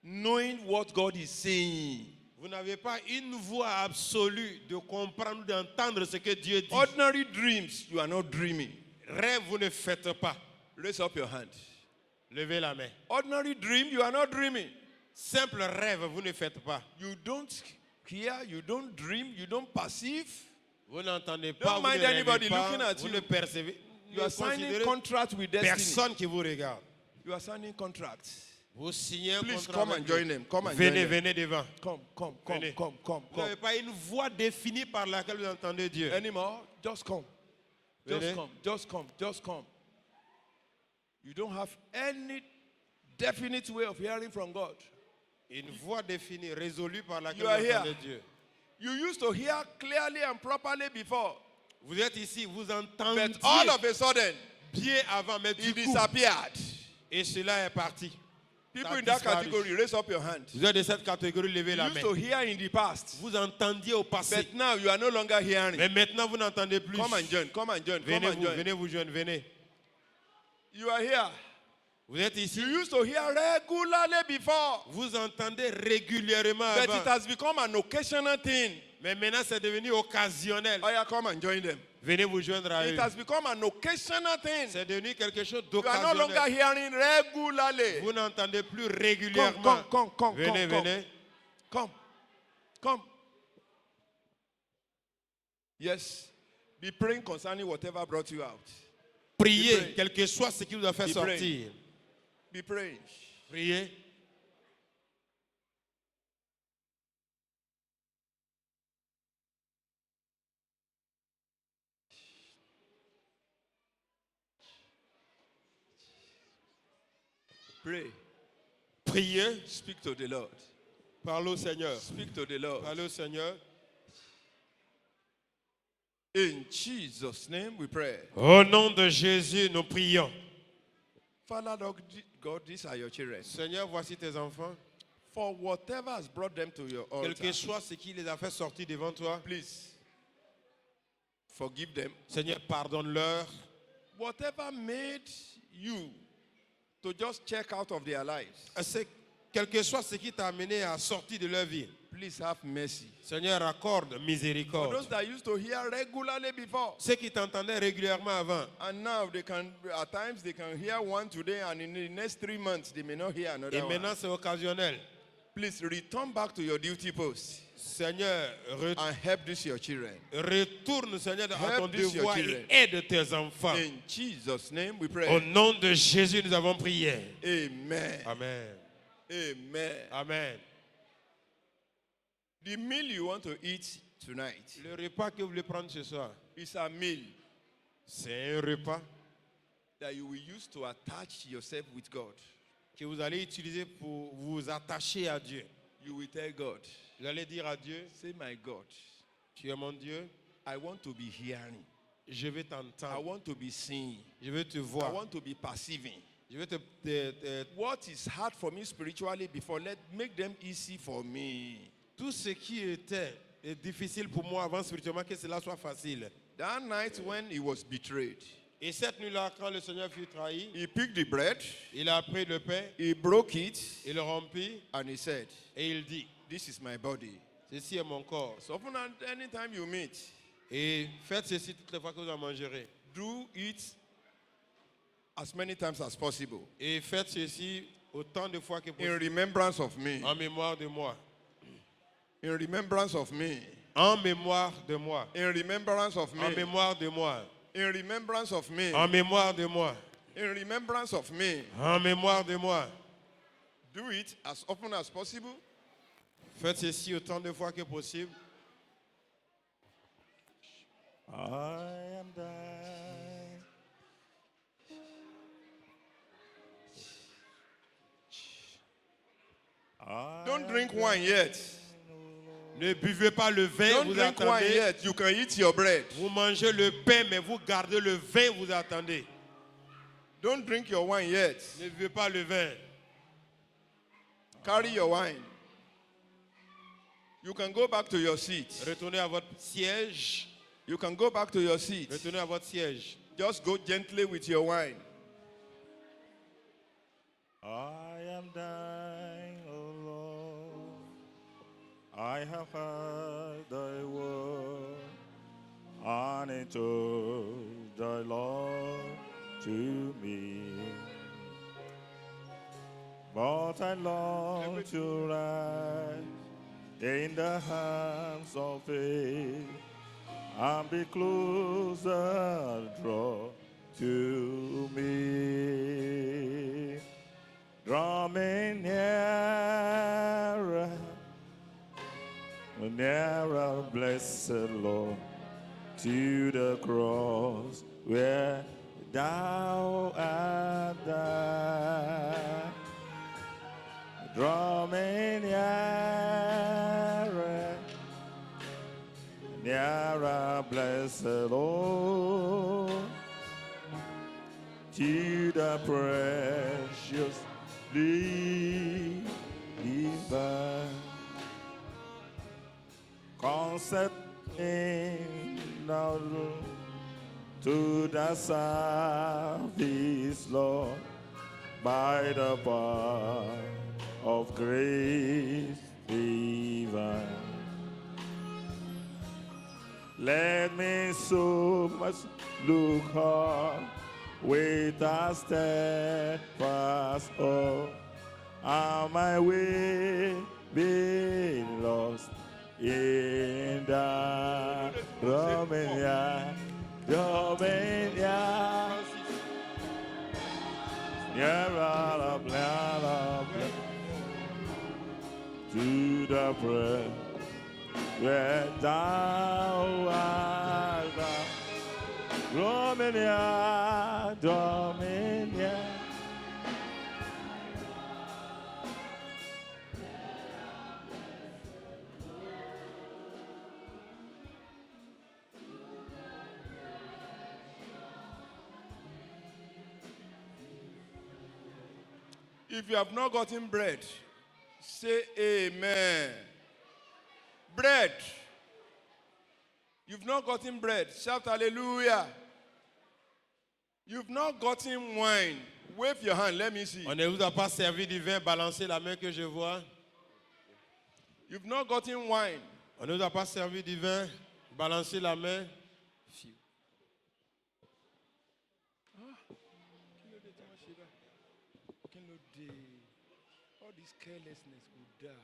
knowing what God is saying. vous n'avez pas une voix absolue de comprendre, d'entendre ce que Dieu dit. Ordinary dreams, you are not dreaming. Rêve, vous ne faites pas. Raise up your hand. Levez la main. Ordinary dream, you are not dreaming. Simple rêve, vous ne faites pas. You don't hear, you don't dream, you don't perceive. Vous n'entendez pas, Don't vous mind ne anybody rêvez pas, looking at vous you. ne percevez. You Ne are signing considérez contract with destiny. personne qui vous regarde. You are signing contracts. Vous signez un Please contrat come avec and join lui. them. Come and Venez, join them. venez devant. Come. Venez. Vous n'avez Come. pas une voix définie par laquelle vous entendez Dieu. Anymore? Just come. Venez. Just come. You don't have any definite way of hearing from God. Une voix définie, résolue par laquelle You vous are here. entendez Dieu. You used to hear clearly and properly before, Vous êtes ici, vous entendez but all of a sudden, bien avant, mais du it coup, disappeared. et cela est parti. People Ça in that disparu. category, raise up your hand. Vous êtes de cette catégorie, levez You la used main. to hear in the past, Vous entendiez au passé, but now you are no longer hearing. mais maintenant vous n'entendez plus. Come and join. Venez vous joindre, venez. You are here. Vous êtes ici, You used to hear regularly before, vous entendez régulièrement but it avant. has become an occasional thing. Mais maintenant c'est devenu occasionnel. Oh yeah, come and join them. Venez vous joindre à eux. It has become an occasional thing. C'est devenu quelque chose You are no longer d'occasionnel. hearing regularly. Vous n'entendez plus régulièrement. Come. Venez. Come. Yes. Be praying concerning whatever brought you out. Priez, praying. quel que soit ce qui vous a fait Be sortir. praying. Be praying. Priez. Pray. Priez. Speak to the Lord. Parlez au Seigneur. Speak to the Lord. Parlez au Seigneur. In Jesus' name we pray. Au nom de Jésus, nous prions. Father, Lord God, these are your children. Seigneur, voici tes enfants. For whatever has brought them to your Quel que altar, soit ce qui les a fait sortir devant toi, please forgive them. Seigneur, pardonne-leur. Whatever made you to just check out of their lives, Quel que soit ce qui t'a amené à sortir de leur vie, please have mercy. Seigneur, accorde For those miséricorde. that used to hear regularly before, Ceux qui t'entendaient régulièrement avant, and now they can, at times they can hear one today, and in the next 3 months they may not hear et another one. maintenant c'est occasionnel. Please return back to your duty post Seigneur, and help these your children. retourne, Seigneur, à ton Help these your devoir et children. aide tes enfants. In Jesus' name we Au pray. nom de Jésus, nous avons prié. Amen. Amen. Amen. Amen. The meal you want to eat tonight Le repas que vous voulez prendre ce soir, is a meal c'est un repas that you will use to attach yourself with God. que vous allez utiliser pour vous attacher à Dieu. You will tell God, Vous allez dire à Dieu, say, my God, tu es mon Dieu, I want to be hearing. je vais I t'entendre, want to be seeing. je vais te I voir, want to be perceiving. je vais What is hard for me spiritually before, make them easy for me. tout ce qui était difficile pour moi avant spirituellement, que cela soit facile. That night when he was betrayed, Et cette nuit-là, quand le Seigneur fut trahi, he picked the bread, il a pris le pain, he broke it, il le rompit and he said, et il dit, this is my body. ceci est mon corps. So often, anytime you meet, Et faites ceci toutes les fois que vous en mangerez. do it as many times as possible Et faites ceci autant de fois que in possible. remembrance of me. En mémoire de moi. In remembrance of me. En mémoire de moi. In remembrance of En me. mémoire de moi. In remembrance of me. En mémoire de moi. In remembrance of me. En mémoire de moi. Do it as often as possible. Faites ceci autant de fois que possible. I am thine. Don't drink wine yet. Ne buvez pas le vin, Don't vous drink wine attendez. yet. You can eat your bread. Vous mangez le pain, mais vous gardez le vin, vous attendez. Don't drink your wine yet. Ne buvez pas le vin. Carry your wine. You can go back to your seat. Retournez à votre siège. You can go back to your seat. Retournez à votre siège. Just go gently with your wine. I am thine, O Lord. I have heard thy word, and it told thy Lord to me. But I long to rise in the arms of faith and be closer drawn to me. Draw me nearer, nearer, blessed Lord, to the cross where thou art died. Draw me nearer, nearer, blessed Lord, to the precious divine concept in now to the service, Lord, by the power of grace divine. Let me so much look up with a steadfast hope, and my way be lost in the Romania, Romania, nearer, to the prayer where thou art, Romania, Romania. If you have not gotten bread, say amen. Bread. You've not gotten bread. Shout hallelujah. You've not gotten wine. Wave your hand. Let me see. On ne vous a pas servi du vin, balancez la main que je vois. You've not gotten wine. On ne vous a pas servi du vin, balancez la main. All this carelessness will die.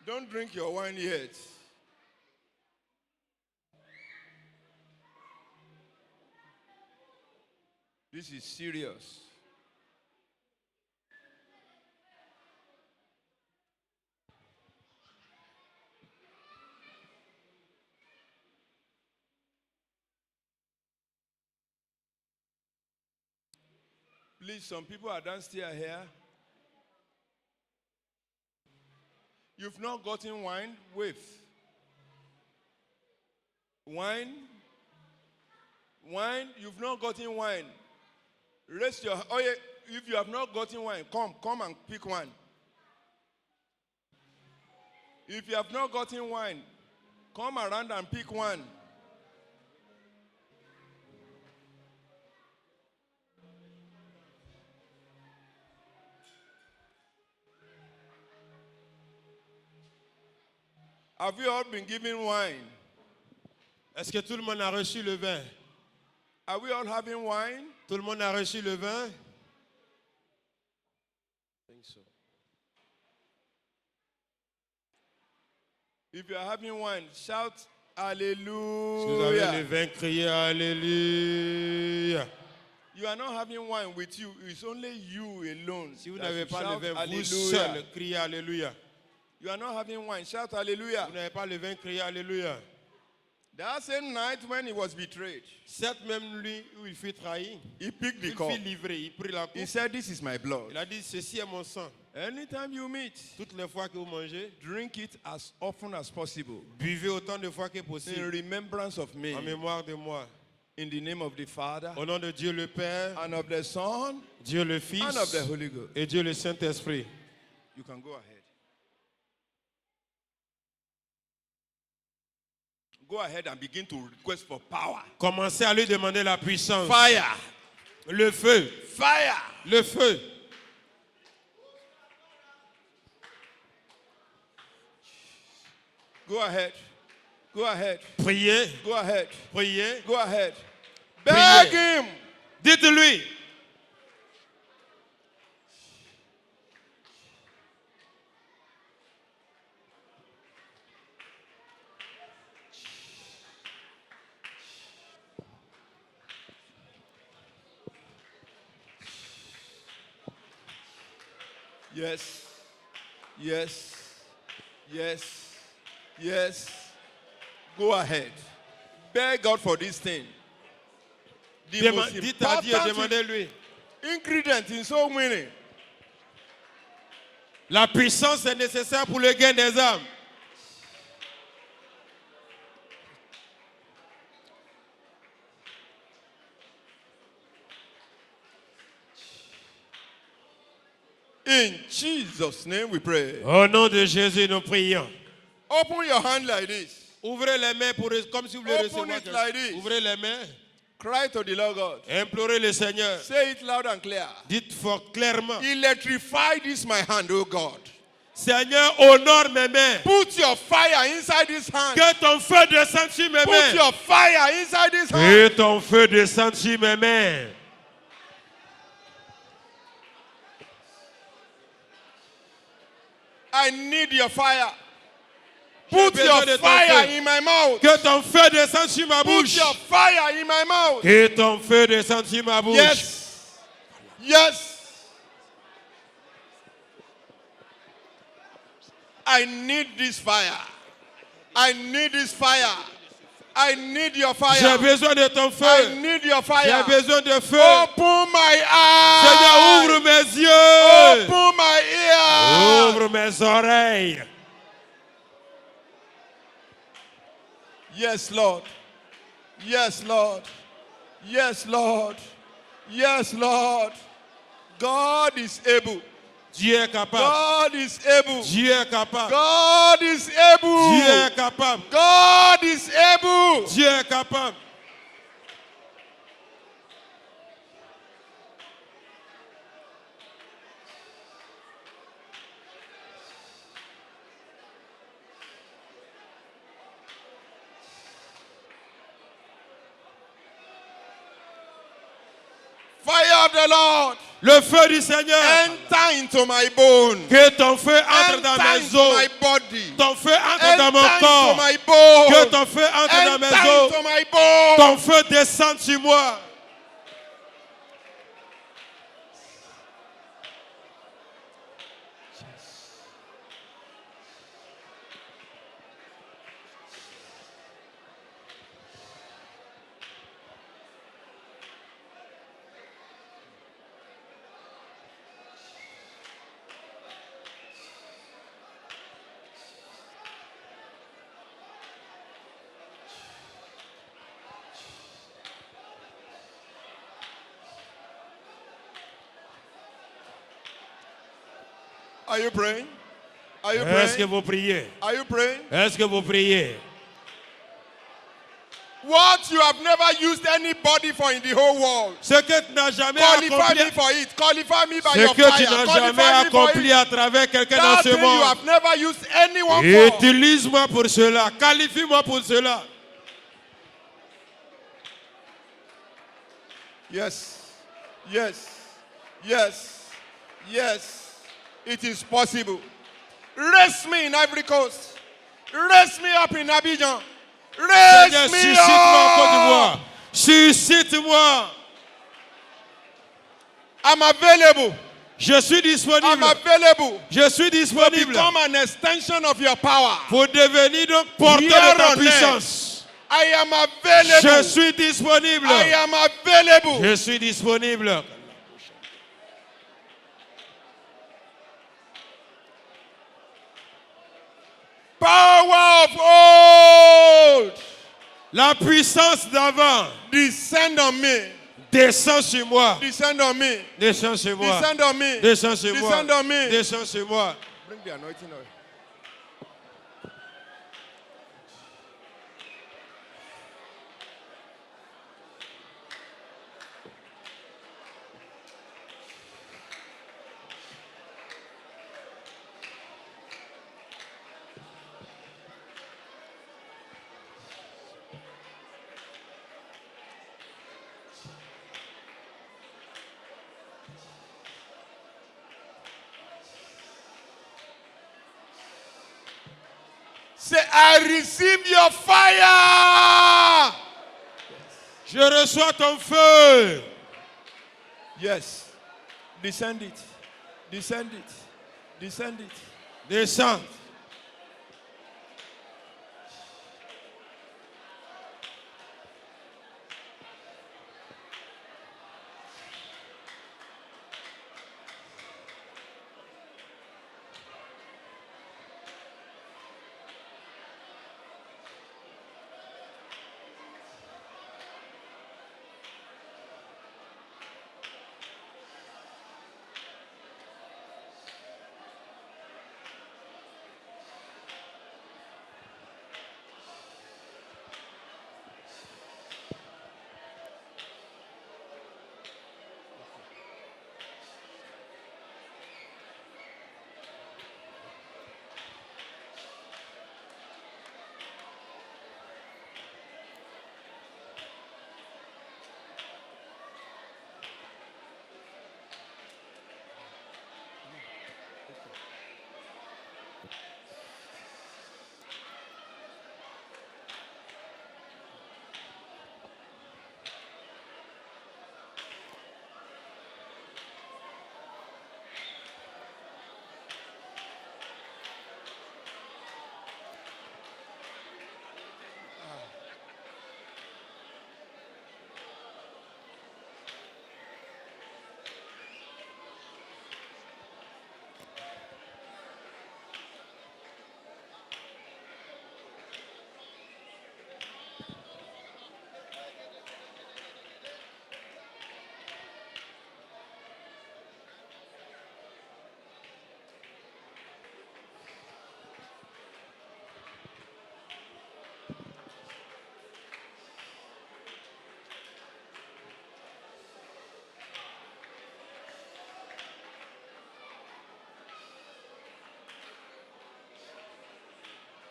Don't drink your wine yet. This is serious. Please, some people are downstairs here. You've not gotten wine? Wave. Wine? Wine? You've not gotten wine. Raise your, oh yeah, if you have not gotten wine, come and pick one. If you have not gotten wine, come around and pick one. Have you all been given wine? Est-ce que tout le monde a reçu le vin? Are we all having wine? Tout le monde a reçu le vin? I think so. If you are having wine, shout Hallelujah. Si vous avez le vin, criez Alléluia. You are not having wine with you. It's only you alone. Si vous that n'avez should pas le shout vin, vous hallelujah. seul, criez Alléluia. You are not having wine. Shout hallelujah. Vous n'avez pas le vin, criez Alléluia. That same night when he was betrayed, Cette même nuit où il fut trahi, he picked the il cup. fut livré, il prit la coupe. He said, "This is my blood. Il a dit, ceci est mon sang. Anytime you meet, Toutes les fois que vous mangez, drink it as often as possible buvez autant de fois que in possible, remembrance of me. en mémoire de moi. In the name of the Father, Au nom de Dieu le Père, and of the Son, Dieu le Fils and of the Holy Ghost." et Dieu le Saint-Esprit. You can go ahead. Go ahead and begin to request for power. Commencez à lui demander la puissance. Fire. Le feu. Fire. Le feu. Go ahead. Go ahead. Priez. Go ahead. Priez. Go ahead. Priez. Beg him. Dites-lui. Yes. Yes. Yes. Yes. Go ahead. Beg God for this thing. The most Dites à Dieu, important demandez-lui. ingredient in soul winning. La puissance est nécessaire pour le gain des âmes. In Jesus' name we pray. Au nom de Jésus, nous prions. Open your hand like this. Ouvrez les mains comme si vous voulez Open recevoir it quelque like chose. this. Ouvrez les mains. Cry to the Lord God. Implorez le Seigneur. Say it loud and clear. Dites fort clairement. Electrify this my hand, oh God. Seigneur, honore mes mains. Put your fire inside this hand. Que ton feu descende sur mes Put mains. your fire inside this hand. Que ton feu descende sur mes mains. I need your fire. J'ai Put besoin your de ton fire feu. in my mouth. Que ton feu descende sur ma Put bouche. your fire in my mouth. Que ton feu descende sur ma bouche. Yes. Yes. I need this fire. I need this fire. I need your fire. J'ai besoin de ton I feu. need your J'ai fire. besoin de feu. Open my eyes. Seigneur, ouvre mes yeux. Open my ears. Ouvre mes oreilles. Yes, Lord. Yes, Lord. Yes, Lord. Yes, Lord. God is able. Dieu est capable. God is able. Dieu est capable. God is able. Dieu est capable. God is able. Dieu est capable. Fire of the Lord. Le feu du Seigneur. Enter into my bone. Que ton feu entre dans Enter mes into my os. body. Ton feu entre dans mon Enter into corps. my bone. Que ton feu entre dans mes Enter os. into my bone. Ton feu descende sur moi. Are you praying? Are you Est-ce que praying? vous priez? Are you praying? Est-ce que vous priez? What you have never used anybody for in the whole world. Ce que tu n'as jamais Qualify accompli, me for it. Qualify me by ce your que fire. tu n'as jamais Qualify me for accompli it. à travers quelqu'un dans That ce thing you monde. have never used anyone for. Utilise-moi pour cela. Qualifie-moi pour cela. Yes. Yes. Yes. Yes. It is possible. Raise me in Ivory Coast. Raise me up in Abidjan. Seigneur, Raise me suscite-moi en Côte up. d'Ivoire. Suscite-moi. I'm available. Je suis I'm disponible. available. Je suis To disponible become an extension of your power. pour devenir donc porteur Here de ta on puissance. I am Je available. suis disponible. I am available. Je suis disponible. Power of old. La puissance d'avant Descend on me. descend sur moi. Descend on me. Descend sur moi. Descend on me. Descend sur moi. Descend on me. Descend sur moi. Bring the anointing oil. Say, I receive your fire. Je reçois ton feu. Yes. Descend it. Descend it. Descend it. Descends.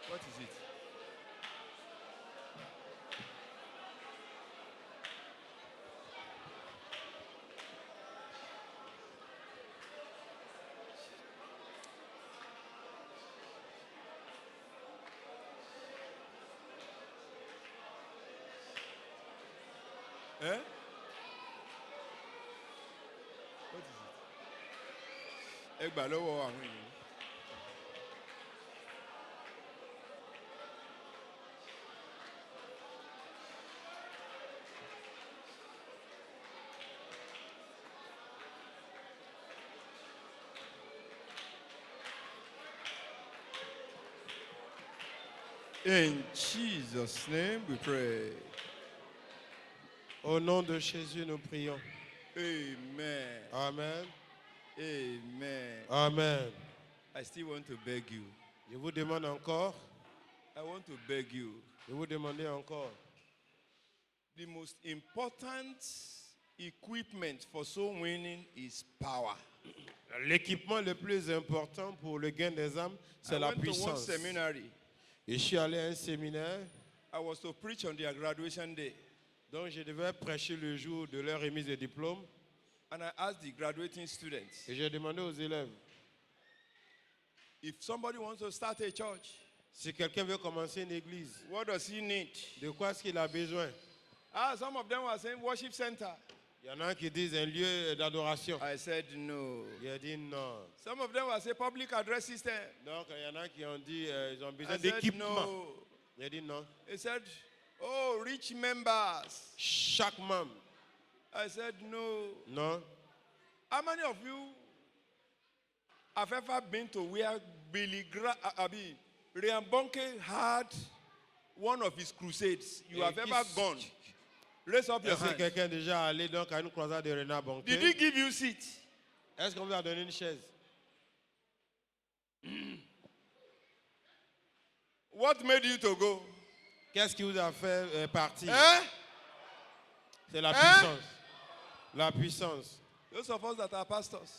What is it? Eh? What is it? Ẹ gbà lọ́wọ́ àwọn ènìyàn. In Jesus' name we pray. Au nom de Jésus, nous prions. Amen. Amen. Amen. Amen. I still want to beg you. Je vous demande encore. I want to beg you. Je vous demande encore. The most important equipment for soul winning is power. L'équipement le plus important pour le gain des âmes, c'est I la went to one puissance. seminary. Et je suis allé à un séminaire I was to preach on their graduation day. dont je devais prêcher le jour de leur remise de diplôme. And I asked the graduating students, Et j'ai demandé aux élèves, if somebody wants to start a church, Si quelqu'un veut commencer une église, What does he need? de quoi est-ce qu'il a besoin? Some of them were saying worship center. Il y en a qui disent un lieu d'adoration. I said no. Il a dit non. Some of them were saying public address system. Donc il y en a qui ont dit ils ont besoin I said d'équipement. no. Il a dit non. He said, oh, rich members. Chaque membre. I said no. Non. How many of you have ever been to where Ryan Bonke had one of his crusades? You have ever gone? Raise up your Est-ce que hand. quelqu'un est déjà allé donc à une croisade de Renard Bonke? Did he give you seat? Est-ce qu'on vous a donné une chaise? What made you to go? Qu'est-ce qui vous a fait partir? Eh? C'est la Hein? puissance. La puissance. Those of us that are pastors,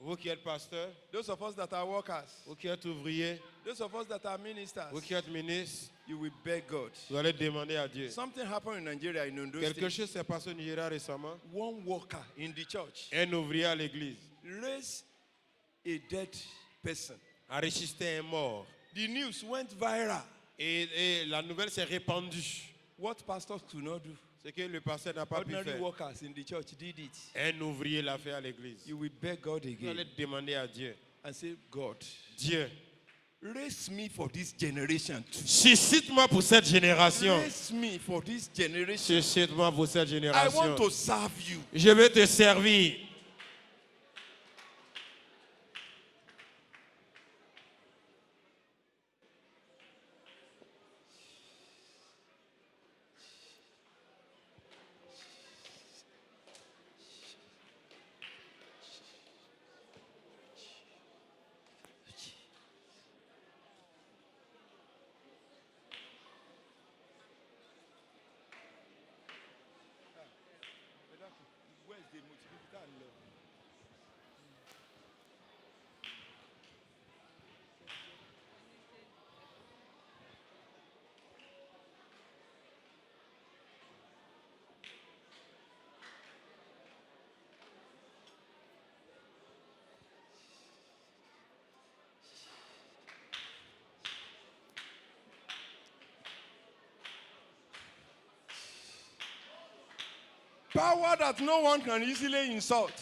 Vous qui êtes pasteur, those of us that are workers, vous qui êtes ouvrier, those of us that are ministers, vous qui êtes ministre, you will beg God. vous allez demander à Dieu. Something happened in Nigeria, in Ondo Quelque State. chose s'est passé au Nigeria récemment. One worker in the church Un ouvrier à l'église raised a dead person. a ressuscité un mort. The news went viral. Et la nouvelle s'est répandue. What pastors could not do, Ce que le pasteur n'a pas pu ordinary faire. workers in the church did it. Un ouvrier l'a fait à l'église. You will beg God Vous allez again demander à Dieu. and say, God, Dieu, raise me for this generation too. suscite-moi pour cette génération. Raise me for this generation. Suscite-moi pour cette I génération. want to serve you. Je veux te servir. Where's the motivator? Power that no one can easily insult.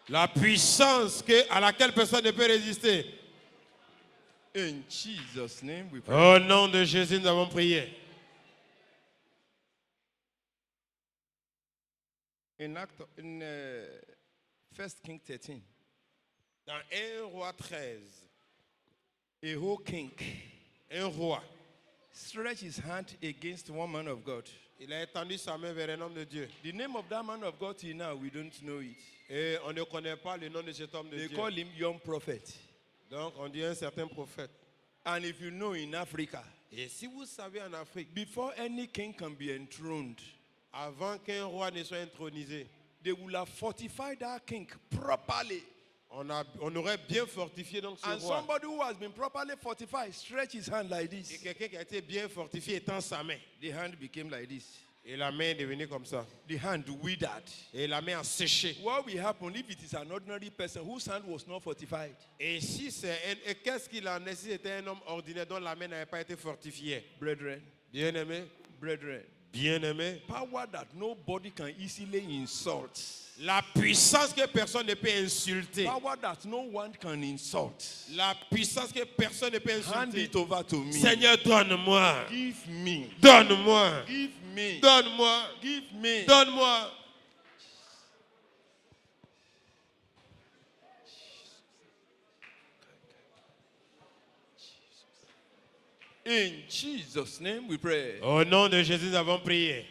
La puissance à laquelle personne ne peut résister. In Jesus' name we pray. Au nom de Jésus, nous avons prié. In 1 King 13, Dans 1 roi 13, a whole king un roi, stretched his hand against one man of God. il a étendu sa main vers un homme de Dieu. The name of that man of God till now, we don't know it. Et on ne connaît pas le nom de cet homme de They Dieu. call him young prophet. Donc on dit un certain prophète. And if you know in Africa, Et si vous savez en Afrique, before any king can be enthroned, avant qu'un roi ne soit intronisé, they will have fortified that king properly. on aurait bien fortifié donc ce And roi. somebody who has been properly fortified stretch his hand like Et this. quelqu'un qui a été bien fortifié étend sa main. The hand became like this. Et la main est devenue comme ça. The hand withered. Et la main a séché. What will happen if it is an ordinary person whose hand was not fortified? Et si et qu'est-ce qu'il en est si c'était un homme ordinaire dont la main n'avait pas été fortifiée? Brethren, Bien-aimé, brethren, bien-aimé, power that nobody can easily insult. la puissance que personne ne peut insulter. Power that no one can insult. La puissance que personne ne peut Hand insulter. it over to me. Seigneur, donne-moi. Give me. Donne-moi. Give me. Donne-moi. Give me. Donne-moi. In Jesus' name we pray. Au nom de Jésus, nous avons prié.